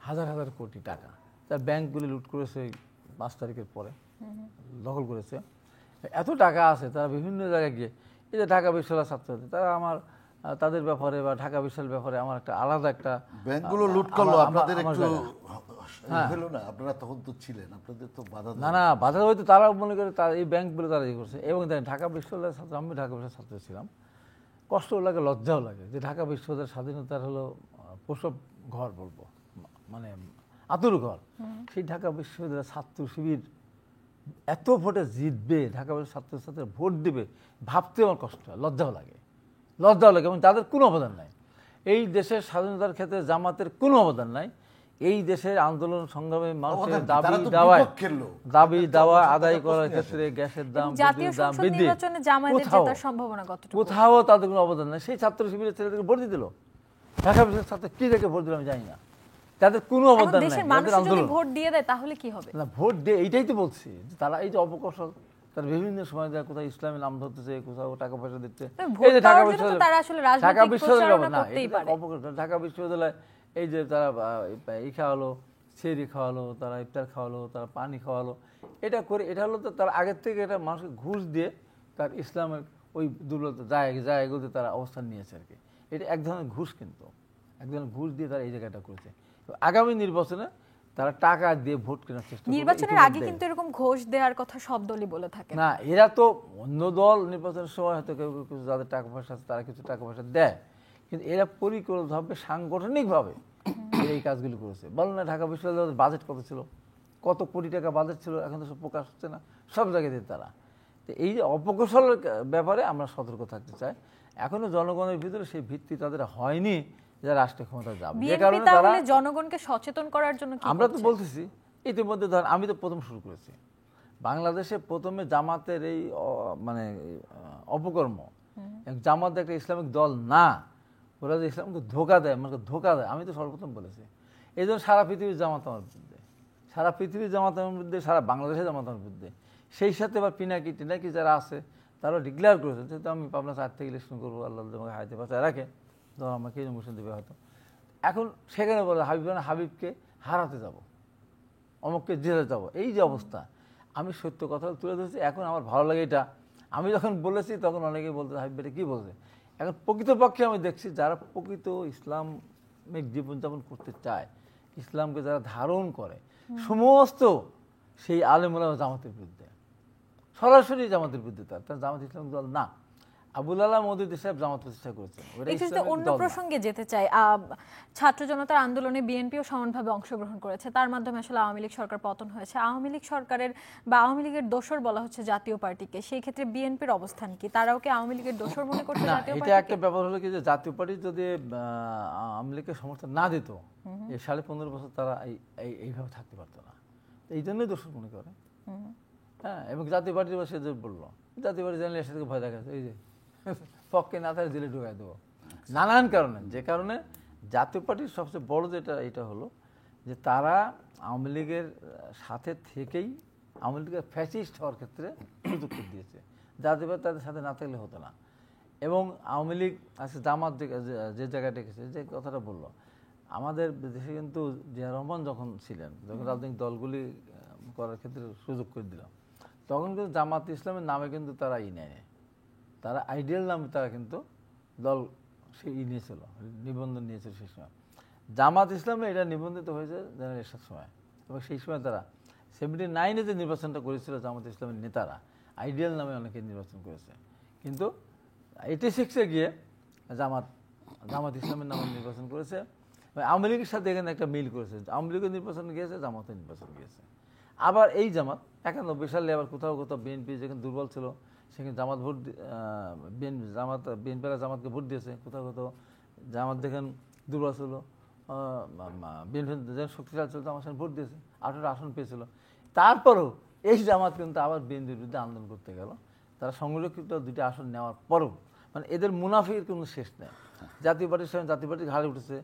S2: হাজার হাজার কোটি টাকা, তার ব্যাংকগুলি লুট করেছে 5 তারিখের পরে, দখল করেছে। এত টাকা আছে, তারা বিভিন্ন জায়গায় গিয়ে, এই যে ঢাকা বিশ্ববিদ্যালয়ের ছাত্রছাত্রী, তারা তাদের ব্যাপারে বা ঢাকা বিশ্ববিদ্যালয়ের ব্যাপারে আমার একটা আলাদা একটা,
S3: ব্যাংকগুলো লুট করলো, আপনাদের একটু হলো না? আপনারা তখন তো ছিলেন, আপনাদের তো বাধা
S2: না বাধা হয়তো তারা মনে করে তার এই ব্যাংকগুলো তারা ইয়ে করছে। এবং দেখেন ঢাকা বিশ্ববিদ্যালয়ের ছাত্র, আমি ঢাকা বিশ্ববিদ্যালয়ের ছাত্র ছিলাম, কষ্টও লাগে লজ্জাও লাগে যে ঢাকা বিশ্ববিদ্যালয়ের স্বাধীনতার হলো প্রসব ঘর বলবো, মানে আতুর ঘর, সেই ঢাকা বিশ্ববিদ্যালয়ের ছাত্র শিবির এত ভোটে জিতবে, ঢাকা বিশ্ববিদ্যালয়ের ছাত্রছাত্রীরা ভোট দেবে, ভাবতে আমার কষ্ট হয়, লজ্জাও লাগে এবং তাদের কোনো অবদান নাই এই দেশের স্বাধীনতার ক্ষেত্রে। জামাতের কোনো অবদান নাই এই দেশের আন্দোলন সংগ্রামে, মানুষের দাবি দাওয়া আদায় করার ক্ষেত্রে, গ্যাসের দাম,
S1: জাতীয় সংসদ নির্বাচনে জামায়াতের জেতার সম্ভাবনা কতটুকু?
S2: কোথাও তাদের কোনো অবদান নাই। সেই ছাত্র শিবিরের ছেলেদেরকে ভোট দিয়ে দিল, ঢাকা বিশ্ববিদ্যালয়ের ছাত্র কি দেখে ভোট দিল আমি জানি না, তাদের কোনো অবদান নাই।
S1: দেশের মানুষ যদি ভোট দিয়ে দেয় তাহলে কি হবে?
S2: না, ভোট দিয়ে, এইটাই তো বলছি, তারা এই যে অপকৌশল, তারা বিভিন্ন সময় দেয়, কোথাও ইসলামের নাম ধরতেছে, কোথাও টাকা পয়সা দিচ্ছে। এই যে ঢাকা বিশ্ববিদ্যালয়, ঢাকা বিশ্ববিদ্যালয় এই যে তারা এই খাওয়ালো, সেরি খাওয়ালো, তারা ইফতার খাওয়ালো, তারা পানি খাওয়ালো, এটা করে, এটা হলো তো তারা আগের থেকে এটা মানুষকে ঘুষ দিয়ে তার ইসলামের ওই দুর্বলতা জায়গাগুলোতে তারা অবস্থান নিয়েছে আর কি। এটা এক ধরনের ঘুষ, কিন্তু এক ধরনের ঘুষ দিয়ে তারা এই জায়গাটা করেছে। আগামী নির্বাচনে তারা টাকা দিয়ে ভোট কেনার চেষ্টা করবে।
S1: নির্বাচনের আগে কিন্তু এরকম ঘোষ দেওয়ার কথা সব দলই বলে থাকে
S2: না, এরা তো অন্য দল নির্বাচনের সময় হয়তো কেউ কিছু, যাদের টাকা পয়সা আছে তারা কিছু টাকা পয়সা দেয়, কিন্তু এরা পরিকল্পিতভাবে সাংগঠনিকভাবে এই কাজগুলি করেছে। বল না, ঢাকা বিশ্ববিদ্যালয়ের বাজেট কত ছিল, কত কোটি টাকা বাজেট ছিল, এখন তো সব প্রকাশ হচ্ছে না, সব জায়গায় দিয়ে তারা। তো এই যে অপকৌশলের ব্যাপারে আমরা সতর্ক থাকতে চাই। এখনো জনগণের ভিতরে সেই ভিত্তি তাদের হয়নি যে রাষ্ট্রীয় ক্ষমতা যাবে, যে কারণে তারা
S1: জনগণকে সচেতন করার জন্য
S2: আমরা তো বলতেছি। ইতিমধ্যে ধর আমি তো প্রথম শুরু করেছি বাংলাদেশে, প্রথমে জামাতের এই মানে অপকর্ম, জামাত একটা ইসলামিক দল না, ওরা যে ইসলামকে ধোকা দেয়, আমাকে ধোকা দেয়, আমি তো সর্বপ্রথম বলেছি। এই জন্য সারা পৃথিবীর জামাত আমার বিরুদ্ধে, সারা পৃথিবীর জামাত আমার বিরুদ্ধে, সারা বাংলাদেশের জামাত আমার বিরুদ্ধে। সেই সাথে আবার পিনাকি যারা আছে তারা ডিক্লেয়ার করেছে যেহেতু আমি পাবনা 4 থেকে ইলেকশন করবো, আল্লাহ আমাকে হাইতে বাঁচায় রাখে, ধর আমাকে মোশন দেবে হয়তো। এখন সেখানে বলে হাবিবকে হারাতে যাব, অমুককে জেলে যাব, এই যে অবস্থা। আমি সত্য কথা তুলে ধরেছি। এখন আমার ভালো লাগে এটা, আমি যখন বলেছি তখন অনেকেই বলতে হাবিব এটা কী বলছে। এখন প্রকৃতপক্ষে আমি দেখছি যারা প্রকৃত ইসলামিক জীবনযাপন করতে চায়, ইসলামকে যারা ধারণ করে, সমস্ত সেই আলেম ওলামা জামাতের বিরুদ্ধে, সরাসরি জামাতের বিরুদ্ধে। তার জামাত ইসলামিক দল না। আবুল আলাহ মওদুদী সাহেব জামাত প্রতিষ্ঠা করেছেন।
S1: অন্য প্রসঙ্গে যেতে চাই, ছাত্র জনতার আন্দোলনে বিএনপিও সমানভাবে অংশগ্রহণ করেছে, তার মাধ্যমে আসলে আওয়ামী লীগ সরকার পতন হয়েছে। আওয়ামী লীগ সরকারের বা আওয়ামী লীগের দোসর বলা হচ্ছে জাতীয় পার্টিকে, সেই ক্ষেত্রে বিএনপির অবস্থান কি? তারাও কি আওয়ামী লীগের দোসর মনে করছে জাতীয় পার্টি?
S2: এটা একটা ব্যাপার হলো কি যে জাতীয় পার্টি যদি আওয়ামী লীগকে সমর্থন না দিত, এই 15.5 বছর তারা এইভাবে থাকতে পারতো না। এই জন্যই দোসর মনে করে। হ্যাঁ, এবং জাতীয় পার্টির সে যে বললো, জাতীয় পার্টি জানলে এর সাথে ভয় দেখাচ্ছে, এই যে পক্ষে না থাকে জেলে ঢুকাই দেবো, নানান কারণে। যে কারণে জাতীয় পার্টির সবচেয়ে বড় এটা হলো যে তারা আওয়ামী লীগের সাথে থেকেই আওয়ামী লীগের ফ্যাসিস্ট হওয়ার ক্ষেত্রে সুযোগ করে দিয়েছে। জাতীয় পার্টি তাদের সাথে না থাকলে হতো না। এবং আওয়ামী লীগ আজকে জামাত যে জায়গায় ডেকেছে, যে কথাটা বললো, আমাদের দেশে কিন্তু জিয়া রহমান যখন ছিলেন, যখন রাজনৈতিক দলগুলি করার ক্ষেত্রে সুযোগ করে দিলাম, তখন কিন্তু জামাত ইসলামের নামে কিন্তু তারা নেয়, তারা আইডিয়াল নামে তারা কিন্তু দল সে নিয়েছিল, নিবন্ধন নিয়েছিল সেই সময়। জামাত ইসলামে এটা নিবন্ধিত হয়েছে জেনারেশনের সময়, এবং সেই সময় তারা 79-এ যে নির্বাচনটা করেছিল জামাত ইসলামের নেতারা আইডিয়াল নামে অনেকে নির্বাচন করেছে, কিন্তু 86-এ গিয়ে জামাত ইসলামের নামে নির্বাচন করেছে। আওয়ামী লীগের সাথে এখানে একটা মিল করেছে, আওয়ামী লীগের নির্বাচন গিয়েছে, জামাতের নির্বাচন গিয়েছে। আবার এই জামাত 91 সালে আবার কোথাও কোথাও বিএনপি যেখানে দুর্বল ছিল সেখানে জামাত বিএনপিরা জামাতকে ভোট দিয়েছে, কোথাও কোথাও জামাত যেখানে দুর্বল ছিল বিএনপি যেখানে শক্তিশালী ছিল জামাত সেখানে ভোট দিয়েছে, 18 আসন পেয়েছিল। তারপরেও এই জামাত কিন্তু আবার বিএনপির বিরুদ্ধে আন্দোলন করতে গেল। তারা সংরক্ষিত 2টি আসন নেওয়ার পরও মানে এদের মুনাফির কোনো শেষ নেই। জাতীয় পার্টির সময় জাতীয় পার্টির ঘাড়ে উঠেছে,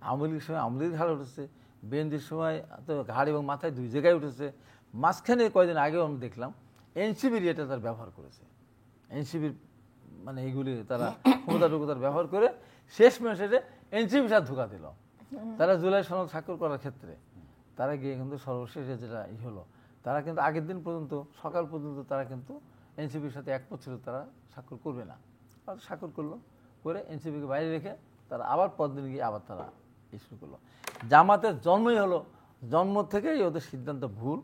S2: আওয়ামী লীগের সময় আওয়ামী লীগের ঘাড়ে উঠেছে, বিএনপির সময় তো ঘাড় এবং মাথায় 2 জায়গায় উঠেছে। মাঝখানে কয়েকদিন আগেও আমি দেখলাম এনসিবির এটা তার ব্যবহার করেছে, এনসিবির মানে এইগুলি তারা ক্ষমতাটুকু তার ব্যবহার করে শেষ মেসেজে এনসিবির সাথে ধোঁকা দিল। তারা জুলাই সনদ স্বাক্ষর করার ক্ষেত্রে তারা গিয়ে কিন্তু সর্বশেষে যেটা হলো, তারা কিন্তু আগের দিন পর্যন্ত সকাল পর্যন্ত তারা কিন্তু এনসিবির সাথে একমত ছিল তারা স্বাক্ষর করবে না, স্বাক্ষর করলো, করে এনসিবিকে বাইরে রেখে তারা আবার পরদিন গিয়ে আবার তারা শুরু করলো। জামাতের জন্মই হলো, জন্ম থেকেই ওদের সিদ্ধান্ত ভুল,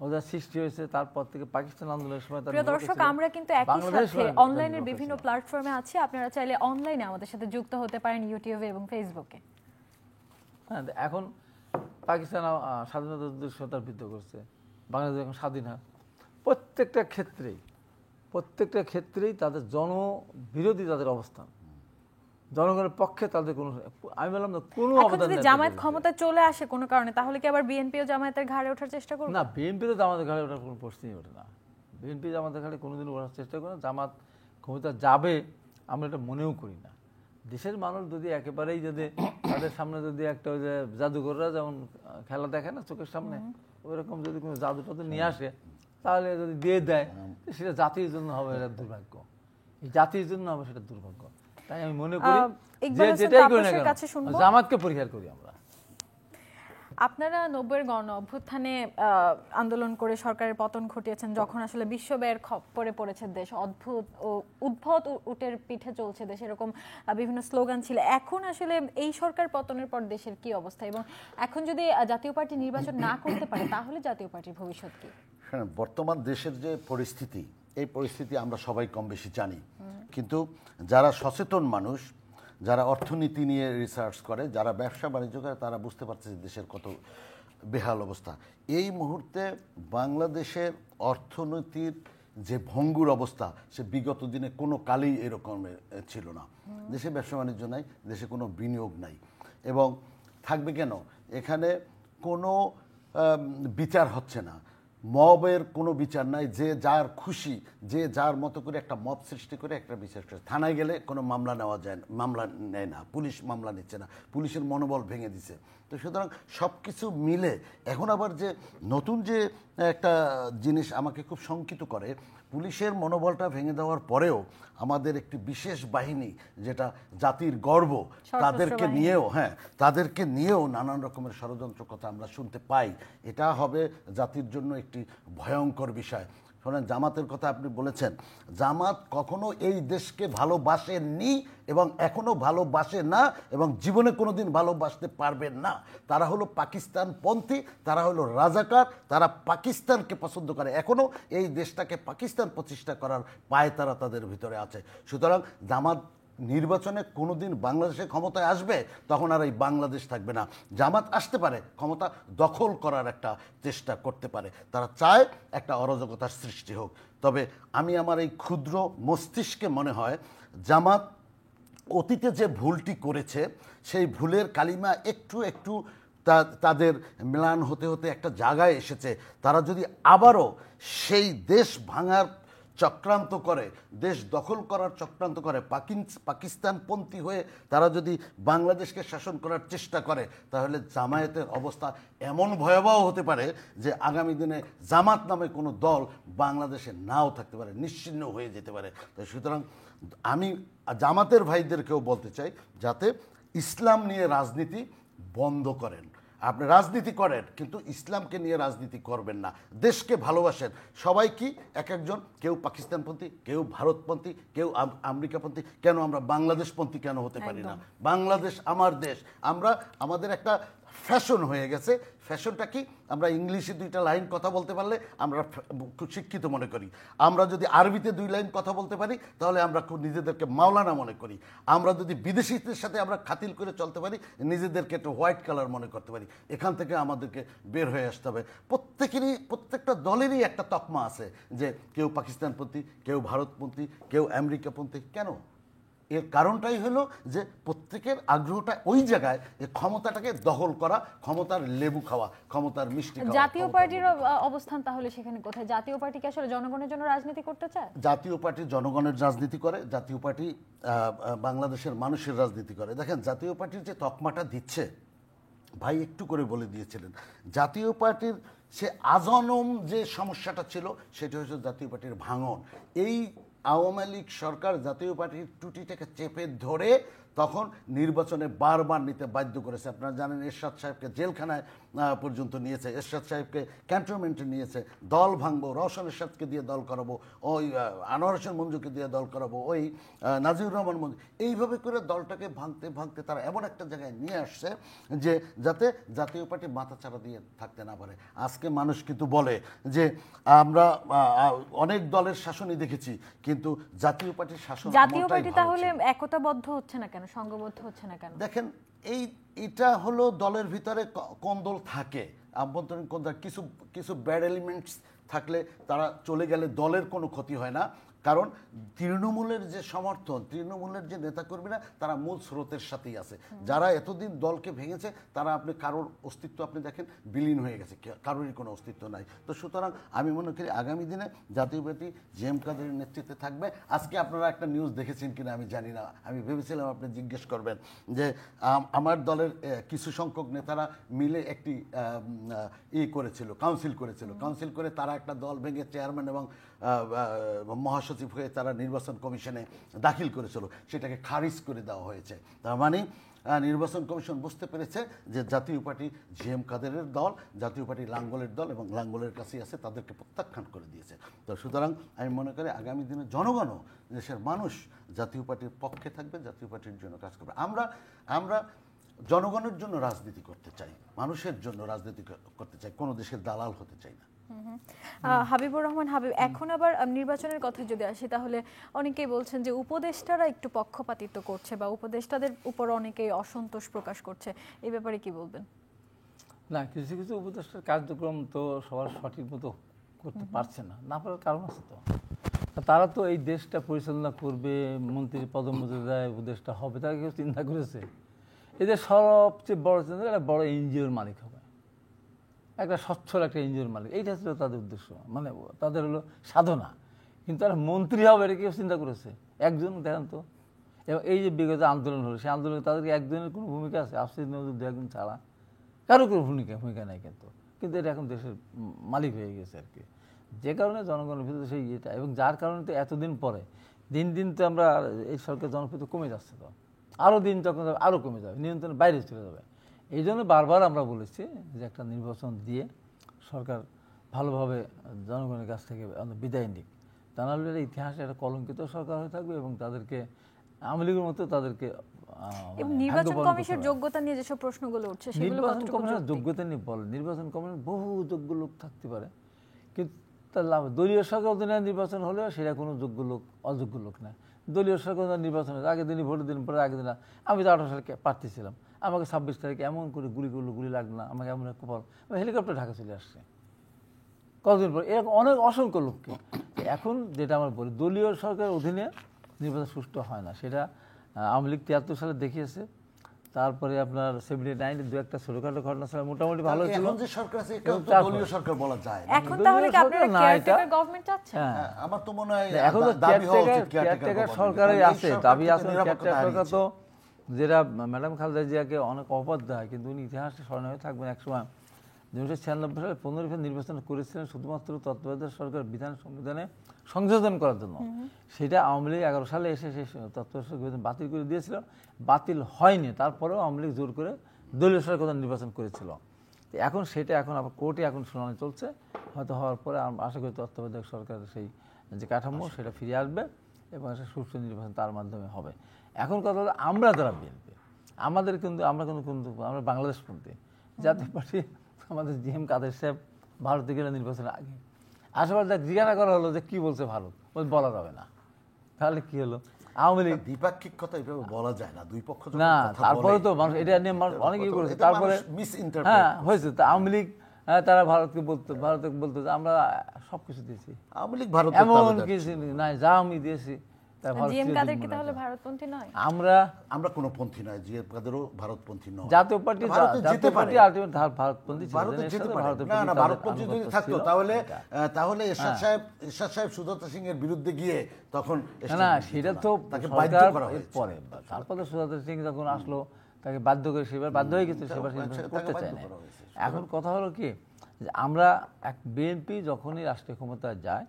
S2: ওদের সৃষ্টি হয়েছে তারপর থেকে পাকিস্তান আন্দোলনের সময়।
S1: প্রিয় দর্শক, আমরা কিন্তু একই সাথে অনলাইনের বিভিন্ন প্ল্যাটফর্মে আছি, আপনারা চাইলে অনলাইনে আমাদের সাথে যুক্ত হতে পারেন ইউটিউবে এবং ফেসবুকে।
S2: হ্যাঁ, এখন পাকিস্তান স্বাধীনতা যুদ্ধের সরকার বিদ্রোহ করছে, বাংলাদেশ এখন স্বাধীন হয়। প্রত্যেকটা ক্ষেত্রেই তাদের জনবিরোধী তাদের অবস্থান, জনগণের পক্ষে তাদের কোনো, আমি বললাম না কোনো অবদান নেই।
S1: জামায়াত ক্ষমতায় চলে আসে কোনো কারণে, তাহলে কি আবার বিএনপিও জামায়াতের ঘাড়ে ওঠার চেষ্টা করবে?
S2: না, বিএনপি তো জামাতের ঘাড়ে ওঠার কোনো প্রশ্নই ওঠে না। বিএনপি জামাতের ঘাড়ে কোনোদিন ওঠার চেষ্টা করে না। জামাত ক্ষমতা যাবে আমরা এটা মনেও করি না। দেশের মানুষ যদি একেবারেই যদি তাদের সামনে যদি একটা ওই যে জাদুঘররা যেমন খেলা দেখে না চোখের সামনে, ওইরকম যদি কোনো জাদু টাদু নিয়ে আসে তাহলে যদি দিয়ে দেয় সেটা জাতির জন্য হবে এটা দুর্ভাগ্য, এই জাতির জন্য হবে সেটা দুর্ভাগ্য। তাই আমি মনে করি যে যেটাই করি না কেন জামাতকে পরিহার করি আমরা।
S1: আপনারা 90-এর গণ অভ্যুত্থানে আন্দোলন করে সরকারের পতন ঘটিয়েছেন, যখন আসলে বিশ্বব্যয়ের খপ্পরে পড়েছে দেশ, উদ্ভট উটের পিঠে চলছে দেশ, এরকম বিভিন্ন স্লোগান ছিল। এখন আসলে এই সরকার পতনের পর দেশের কি অবস্থা, এবং এখন যদি জাতীয় পার্টি নির্বাচন না করতে পারে তাহলে জাতীয় পার্টির ভবিষ্যৎ কি?
S3: হ্যাঁ, বর্তমান দেশের যে পরিস্থিতি, এই পরিস্থিতি আমরা সবাই কম বেশি জানি, কিন্তু যারা সচেতন মানুষ, যারা অর্থনীতি নিয়ে রিসার্চ করে, যারা ব্যবসা বাণিজ্য করে, তারা বুঝতে পারছে যে দেশের কত বেহাল অবস্থা। এই মুহূর্তে বাংলাদেশের অর্থনীতির যে ভঙ্গুর অবস্থা, সে বিগত দিনে কোনো কালেই এরকমের ছিল না। দেশে ব্যবসা বাণিজ্য নাই, দেশে কোনো বিনিয়োগ নাই, এবং থাকবে কেন? এখানে কোনো বিচার হচ্ছে না, মবের কোনো বিচার নাই, যে যার খুশি, যে যার মতো করে একটা মব সৃষ্টি করে একটা বিচার করে। থানায় গেলে কোনো মামলা নেওয়া যায় না, মামলা নেয় না, পুলিশ মামলা নিচ্ছে না, পুলিশের মনোবল ভেঙে দিছে। তো সুতরাং সব কিছু মিলে এখন আবার যে নতুন যে একটা জিনিস আমাকে খুব শঙ্কিত করে, পুলিশের মনোবলটা ভেঙে দেওয়ার পরেও আমাদের একটি বিশেষ বাহিনী যেটা জাতির গর্ব, তাদেরকে নিয়েও নানান রকমের ষড়যন্ত্র কথা আমরা শুনতে পাই। এটা হবে জাতির জন্য একটি ভয়ঙ্কর বিষয়। শোনেন, জামাতের কথা আপনি বলেছেন, জামাত কখনো এই দেশকে ভালোবাসেননি এবং এখনো ভালোবাসে না, এবং জীবনে কোনোদিন ভালোবাসতে পারবেন না। তারা হলো পাকিস্তানপন্থী, তারা হলো রাজাকার, তারা পাকিস্তানকে পছন্দ করে, এখনো এই দেশটাকে পাকিস্তান প্রতিষ্ঠা করার পায়তারা তাদের ভিতরে আছে। সুতরাং জামাত নির্বাচনে কোনোদিন বাংলাদেশে ক্ষমতায় আসবে, তখন আর এই বাংলাদেশ থাকবে না। জামাত আসতে পারে, ক্ষমতা দখল করার একটা চেষ্টা করতে পারে, তারা চায় একটা অরাজকতার সৃষ্টি হোক। তবে আমি আমার এই ক্ষুদ্র মস্তিষ্কে মনে হয় জামাত অতীতে যে ভুলটি করেছে, সেই ভুলের কালিমা একটু একটু তাদের ম্লান হতে হতে একটা জায়গায় এসেছে। তারা যদি আবারও সেই দেশ ভাঙার চক্রান্ত করে, দেশ দখল করার চক্রান্ত করে, পাকিস্তানপন্থী হয়ে তারা যদি বাংলাদেশকে শাসন করার চেষ্টা করে, তাহলে জামায়াতের অবস্থা এমন ভয়াবহ হতে পারে যে আগামী দিনে জামাত নামে কোনো দল বাংলাদেশে নাও থাকতে পারে, নিশ্চিহ্ন হয়ে যেতে পারে। তো সুতরাং আমি জামাতের ভাইদেরকেও বলতে চাই, যাতে ইসলাম নিয়ে রাজনীতি বন্ধ করেন। আপনি রাজনীতি করেন কিন্তু ইসলামকে নিয়ে রাজনীতি করবেন না। দেশকে ভালোবাসেন। সবাই কি এক একজন, কেউ পাকিস্তানপন্থী, কেউ ভারতপন্থী, কেউ আমেরিকাপন্থী, কেন আমরা বাংলাদেশপন্থী কেন হতে পারি না? বাংলাদেশ আমার দেশ। আমরা আমাদের একটা ফ্যাশন হয়ে গেছে। ফ্যাশনটা কি? আমরা ইংলিশে 2টা লাইন কথা বলতে পারলে আমরা খুব শিক্ষিত মনে করি। আমরা যদি আরবিতে 2 লাইন কথা বলতে পারি তাহলে আমরা খুব নিজেদেরকে মাওলানা মনে করি। আমরা যদি বিদেশিদের সাথে আমরা খাতিল করে চলতে পারি নিজেদেরকে একটু হোয়াইট কালার মনে করতে পারি। এখান থেকে আমাদেরকে বের হয়ে আসতে হবে। প্রত্যেকটা দলেরই একটা তকমা আছে যে কেউ পাকিস্তানপন্থী, কেউ ভারতপন্থী, কেউ আমেরিকাপন্থী। কেন? এর কারণটাই হলো যে প্রত্যেকের আগ্রহটা ওই জায়গায় যে ক্ষমতাটাকে দখল করা, ক্ষমতার লেবু খাওয়া, ক্ষমতার মিষ্টি খাওয়া।
S1: জাতীয় পার্টির অবস্থান তাহলে সেখানে কোথায়? জাতীয় পার্টি কি আসলে জনগণের জন্য রাজনীতি করতে চায়?
S3: জাতীয় পার্টি জনগণের রাজনীতি করে। জাতীয় পার্টি বাংলাদেশের মানুষের রাজনীতি করে। দেখেন, জাতীয় পার্টির যে তকমাটা দিচ্ছে, ভাই একটু করে বলে দিয়েছিলেন, জাতীয় পার্টির সে আজনম যে সমস্যাটা ছিল সেটা হচ্ছে জাতীয় পার্টির ভাঙন। এই আওয়ামী লীগ সরকার জাতীয় পার্টির টুটিটাকে চেপে ধরে তখন নির্বাচনে বারবার নিতে বাধ্য করেছে। আপনারা জানেন এরশাদ সাহেবকে জেলখানায় পর্যন্ত নিয়েছে, এরশাদ সাহেবকে ক্যান্টনমেন্টে নিয়েছে। দল ভাঙবো, রওশন এরশাদকে দিয়ে দল করাবো, ওই আনোয়ার হোসেন মঞ্জুকে দিয়ে দল করাবো, ওই নাজিবুর রহমান মঞ্জু, এইভাবে করে দলটাকে ভাঙতে ভাঙতে তারা এমন একটা জায়গায় নিয়ে আসছে যে যাতে জাতীয় পার্টি মাথাচাড়া দিয়ে থাকতে না পারে। আজকে মানুষ কিন্তু বলে যে আমরা অনেক দলের শাসনই দেখেছি কিন্তু জাতীয় পার্টির শাসন
S1: জাতীয় পার্টি তাহলে একতাবদ্ধ হচ্ছে না কেন, সংঘবদ্ধ হচ্ছে না কেন?
S3: দেখেন, এটা হলো দলের ভিতরে কোন্দল থাকে, আভ্যন্তরীণ কোন্দল। কিছু ব্যাড এলিমেন্টস থাকলে তারা চলে গেলে দলের কোনো ক্ষতি হয় না। কারণ তৃণমূলের যে সমর্থন, তৃণমূলের যে নেতাকর্মীরা তারা মূল স্রোতের সাথেই আছে। যারা এতদিন দলকে ভেঙেছে তারা আপনি কারোর অস্তিত্ব আপনি দেখেন বিলীন হয়ে গেছে, কারোরই কোনো অস্তিত্ব নাই। তো সুতরাং আমি মনে করি আগামী দিনে জাতীয় পার্টি জি.এম. কাদেরের নেতৃত্বে থাকবে। আজকে আপনারা একটা নিউজ দেখেছেন কিনা আমি জানি না, আমি ভেবেছিলাম আপনি জিজ্ঞেস করবেন যে আমার দলের কিছু সংখ্যক নেতারা মিলে একটি কাউন্সিল করে তারা একটা দল ভেঙে চেয়ারম্যান এবং মহাসচিব হয়ে তারা নির্বাচন কমিশনে দাখিল করেছিল, সেটাকে খারিজ করে দেওয়া হয়েছে। তার মানে নির্বাচন কমিশন বুঝতে পেরেছে যে জাতীয় পার্টি জি.এম. কাদেরের দল, জাতীয় পার্টি লাঙ্গলের দল এবং লাঙ্গলের কাছেই আছে, তাদেরকে প্রত্যাখ্যান করে দিয়েছে। তো সুতরাং আমি মনে করি আগামী দিনে জনগণও, দেশের মানুষ জাতীয় পার্টির পক্ষে থাকবে, জাতীয় পার্টির জন্য কাজ করবে। আমরা জনগণের জন্য রাজনীতি করতে চাই, মানুষের জন্য রাজনীতি করতে চাই, কোনো দেশের দালাল হতে চাই না।
S1: হাবিবুর রহমান হাবিব, এখন আবার নির্বাচনের কথা যদি আসি তাহলে অনেকেই বলছেন যে উপদেষ্টারা একটু পক্ষপাতিত্ব করছে বা উপদেষ্টাদের উপর অনেকেই অসন্তোষ প্রকাশ করছে, এই ব্যাপারে কি বলবেন?
S2: না, কিছু কিছু উপদেষ্টার কার্যক্রম তো সবার সঠিক মতো করতে পারছে না, না পারার কারণ আছে তো। তারা তো এই দেশটা পরিচালনা করবে, মন্ত্রীর পদমর্যাদায় উপদেষ্টা হবে, তারা কেউ চিন্তা করেছে এদের সবচেয়ে বড় চিন্তা একটা বড় এনজিওর মালিক হবে, একটা স্বচ্ছল একটা এনজিওর মালিক, এইটা ছিল তাদের উদ্দেশ্য, মানে তাদের হলো সাধনা। কিন্তু তারা মন্ত্রী হবে এটা কেউ চিন্তা করেছে? একজন দেখেন তো। এবং এই যে বিগত আন্দোলন হলো, সেই আন্দোলনে তাদেরকে একজনের কোনো ভূমিকা আছে? আফসিস নজরুল 2-1 ছাড়া কারো কোনো ভূমিকা নেই। কিন্তু এটা এখন দেশের মালিক হয়ে গেছে আর কি, যে কারণে জনগণের ভিতরে সেই ইয়েটা, এবং যার কারণে তো এতদিন পরে দিন দিন তো আমরা এই সরকার জনপ্রিয়তা কমে যাচ্ছে, তো আরও দিন যখন আরও কমে যাবে, নিয়ন্ত্রণের বাইরে চলে যাবে। এই জন্য বারবার আমরা বলেছি যে একটা নির্বাচন দিয়ে সরকার ভালোভাবে জনগণের কাছ থেকে বিদায় নিক, তা নাহলে ইতিহাসে একটা কলঙ্কিত সরকার হয়ে থাকবে এবং তাদেরকে আওয়ামী লীগের মতো তাদেরকে
S1: নির্বাচন কমিশনের যোগ্যতা নিয়ে যেসব প্রশ্নগুলো উঠছে সেগুলো
S2: নির্বাচন কমিশনের যোগ্যতা নিয়ে বলে, নির্বাচন কমিশন বহু যোগ্য লোক থাকতে পারে, কিন্তু তার লাভ দলীয় সরকার অধীনে নির্বাচন হলেও সেটা কোনো যোগ্য লোক অযোগ্য লোক না। দলীয় সরকার নির্বাচন হয়েছে, আগের দিনই ভোটের দিন পরে আগের দিন আমি তো 18 সালে প্রার্থী ছিলাম, আমাকে 26 তারিখে এমন করে গুলি করলো, গুলি লাগলো না, আমাকে এমন এক কপাল, হেলিকপ্টার ঢাকা চলে আসছে কতদিন পর, এরকম অনেক অসংখ্য লোককে। এখন যেটা আমরা বলি দলীয় সরকারের অধীনে নির্বাচন সুষ্ঠু হয় না, সেটা আওয়ামী লীগ 73 সালে দেখিয়েছে, তারপরে আপনার 79 2-1টা ছোটখাটো ঘটনা ছিল, মোটামুটি ভালো ছিল।
S3: এখন যে সরকার আছে এটা দলীয় সরকার বলা যায় না।
S1: এখন তাহলে কি আপনারা কেয়ারটেকার গভর্নমেন্ট চাচ্ছেন?
S3: আমার তো মনে হয়
S2: এখন তো কেয়ারটেকার সরকারই আছে, দাবি আছে কেয়ারটেকার সরকার। তো যেটা ম্যাডাম খালেদা জিয়াকে অনেক অপবাদ দেয়, কিন্তু উনি ইতিহাসে স্মরণীয় হয়ে থাকবেন। একসময় 1996 সালে 15 ফেব্রুয়ারি নির্বাচন করেছিলেন শুধুমাত্র তত্ত্বাবধায়ক সরকার বিধান সংবিধানে সংশোধন করার জন্য। সেটা আওয়ামী লীগ 11 সালে এসে সেই তত্ত্বাবধায়ক সংবিধান বাতিল করে দিয়েছিল, বাতিল হয়নি, তারপরেও আওয়ামী লীগ জোর করে দলীয় সরকার নির্বাচন করেছিল। এখন সেটা এখন আবার কোর্টে এখন শুনানি চলছে, হয়তো হওয়ার পরে আমরা আশা করি তত্ত্বাবধায়ক সরকারের সেই যে কাঠামো সেটা ফিরে আসবে এবং একটা সুষ্ঠু নির্বাচন তার মাধ্যমে হবে। এখন কথা হলো আমরা যারা বিএনপি আমাদের কিন্তু আমরা বাংলাদেশপন্থী। জাতীয় পার্টি আমাদের জিএম কাদের সাহেব ভারতে গেলে নির্বাচনের আগে আসাবার জিজ্ঞাসা করা হলো যে কি বলছে ভারত, বলা যাবে না। তাহলে কি হলো, আওয়ামী লীগ
S3: দ্বিপাক্ষিক কথা এভাবে বলা যায় না, দুই পক্ষ যখন
S2: না,
S3: কথা
S2: তারপরে
S3: বলে,
S2: তো মানুষ এটা নিয়ে অনেক ইয়ে করেছে।
S3: এতে
S2: তারপরে
S3: মানুষ misinterpret
S2: হ্যাঁ
S3: করছে।
S2: হয়েছে, তা আওয়ামী লীগ তারা ভারতকে বলতো যে আমরা সবকিছু দিয়েছি,
S3: আওয়ামী লীগ ভারতের
S2: এমন
S3: তাবেদার
S2: কিছু
S3: ছিল।
S2: নাই যা আমি দিয়েছি তা ভারত
S1: জিএম
S2: চিরদিন
S1: কাদের কি
S2: মনে
S1: তাহলে
S2: রাখবে।
S1: ভারতপন্থী নয়?
S3: আমরা কোনো পন্থী নয়, জিএফ কাদেরও ভারতপন্থী নয়।
S2: জাতীয় পার্টি
S3: ভারতে যেতে
S2: জাতীয়
S3: পারে,
S2: পার্টি আলটিমেট ভারতপন্থী ছিল।
S3: ভারতে
S2: এর
S3: যেতে
S2: সাথে
S3: পারে।
S2: ভারতের
S3: না
S2: প্রতি
S3: না,
S2: তাদের
S3: ভারতপন্থী যদি
S2: আনুগত্য
S3: থাকতো
S2: ছিল।
S3: তাহলে এরশাদ সাহেব সুজাতা সিং এর বিরুদ্ধে গিয়ে তখন
S2: না
S3: statement
S2: সেটা
S3: দিত
S2: তো
S3: না। তাকে বাধ্য
S2: সরকার
S3: করা হয়েছে।
S2: পরে, তারপরে সুজাতা সিং যখন আসলো তাকে বাধ্য করে সেবার বাধ্য হয়ে গেছে, সেবার সে
S3: তাকে
S2: করতে
S3: বাধ্য
S2: চায় না।
S3: করা হয়েছে।
S2: এখন কথা হলো কি যে আমরা এক বিএনপি যখনই রাষ্ট্রীয় ক্ষমতায় যায়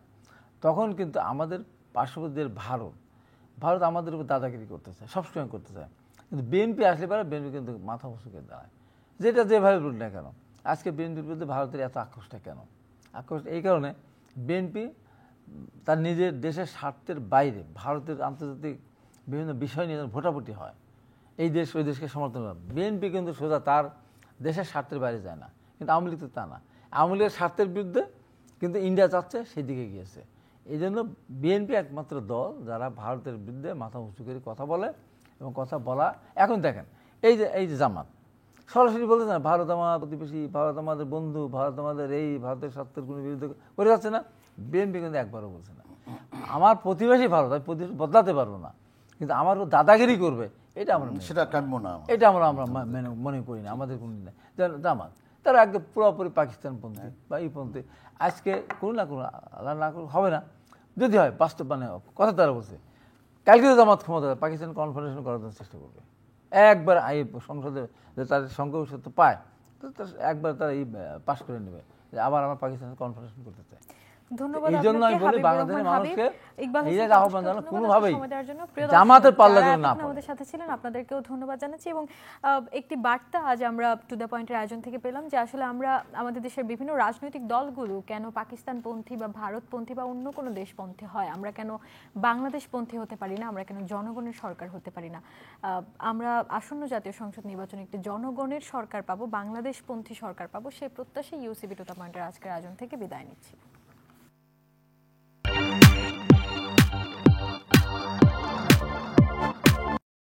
S2: তখন কিন্তু আমাদের পার্শ্ববর্তীদের ভারত আমাদের উপর দাদাগিরি করতে চায়, সবসময় করতে চায়। কিন্তু বিএনপি আসলে পরে বিএনপি কিন্তু মাথা উঁচু করে দাঁড়ায়, যেটা যেভাবে বলুন না কেন। আজকে বিএনপির বিরুদ্ধে ভারতের এত আক্রোশটা কেন? আক্রোশ এই কারণে বিএনপি তার নিজের দেশের স্বার্থের বাইরে ভারতের আন্তর্জাতিক বিভিন্ন বিষয় নিয়ে ভোটাভুটি হয়, এই দেশ ওই দেশকে সমর্থন করে। বিএনপি কিন্তু সোজা তার দেশের স্বার্থের বাইরে যায় না, কিন্তু আওয়ামী লীগ তো তা না। আওয়ামী লীগের স্বার্থের বিরুদ্ধে কিন্তু ইন্ডিয়া চাচ্ছে, সেই দিকে গিয়েছে। এই জন্য বিএনপি একমাত্র দল যারা ভারতের বিরুদ্ধে মাথা উঁচু করে কথা বলে এবং কথা বলা। এখন দেখেন এই যে জামাত সরাসরি বলতে না ভারত আমার প্রতিবেশী, ভারত আমাদের বন্ধু, ভারত আমাদের এই, ভারতের স্বার্থের কোনো বিরুদ্ধে করে যাচ্ছে না। বিএনপি কিন্তু একবারও বলছে না আমার প্রতিবেশী ভারত, আমি প্রতিবেশী বদলাতে পারবো না, কিন্তু আমার দাদাগিরি করবে এটা আমরা
S3: সেটা কাম্য না আমার।
S2: এটা আমরা মনে করি না, আমাদের কোনো নাই। জামাত তারা একদম পুরোপুরি পাকিস্তানপন্থী বা এই পন্থী। আজকে কোনো না কোনো আল্লাহ না করুক হবে না, যদি হয় বাস্তব মানে কথা তারা বলছে কালকে জামাত ক্ষমতা পাকিস্তান কনফারেন্স করার জন্য চেষ্টা করবে। একবার এই সংসদে যে তার সংখ্যাগরিষ্ঠতা পায় তো একবার তারা এই পাশ করে নেবে যে আবার আমার পাকিস্তান কনফারেন্স করতে চায়।
S1: ধন্যবাদ
S2: এই জন্য আমি
S1: আপনাকে,
S2: বলি
S1: হাবিবুর
S2: বাংলাদেশের
S1: রহমান
S2: মানুষকে
S1: হাবিব। ইকবাল
S2: এই
S1: হোসেন
S2: যে আহ্বান জানানো
S1: ধন্যবাদ
S2: কোনোভাবেই
S1: সময় দেওয়ার জন্য। প্রিয়
S2: জামাতের
S1: দর্শক,
S2: পাল্লা
S1: যারা
S2: যেন না
S1: এতক্ষণ
S2: পড়ে।
S1: আমাদের সাথে ছিলেন আপনাদেরকেও ধন্যবাদ জানাচ্ছি। এবং একটি বার্তা আজ আমরা টু দ্য পয়েন্টের আয়োজন থেকে পেলাম যে আসলে আমরা আমাদের দেশের বিভিন্ন রাজনৈতিক দলগুলো কেন পাকিস্তানপন্থী বা ভারতপন্থী বা অন্য কোনো দেশপন্থী হয়, আমরা কেন বাংলাদেশপন্থী হতে পারি না, আমরা কেন জনগণের সরকার হতে পারি না। আমরা আসন্ন জাতীয় সংসদ নির্বাচনে একটি জনগণের সরকার পাবো, বাংলাদেশপন্থী সরকার পাবো, সেই প্রত্যাশায় ইউসিবি টু দ্য পয়েন্টের আজকের আয়োজন থেকে বিদায় নিচ্ছি।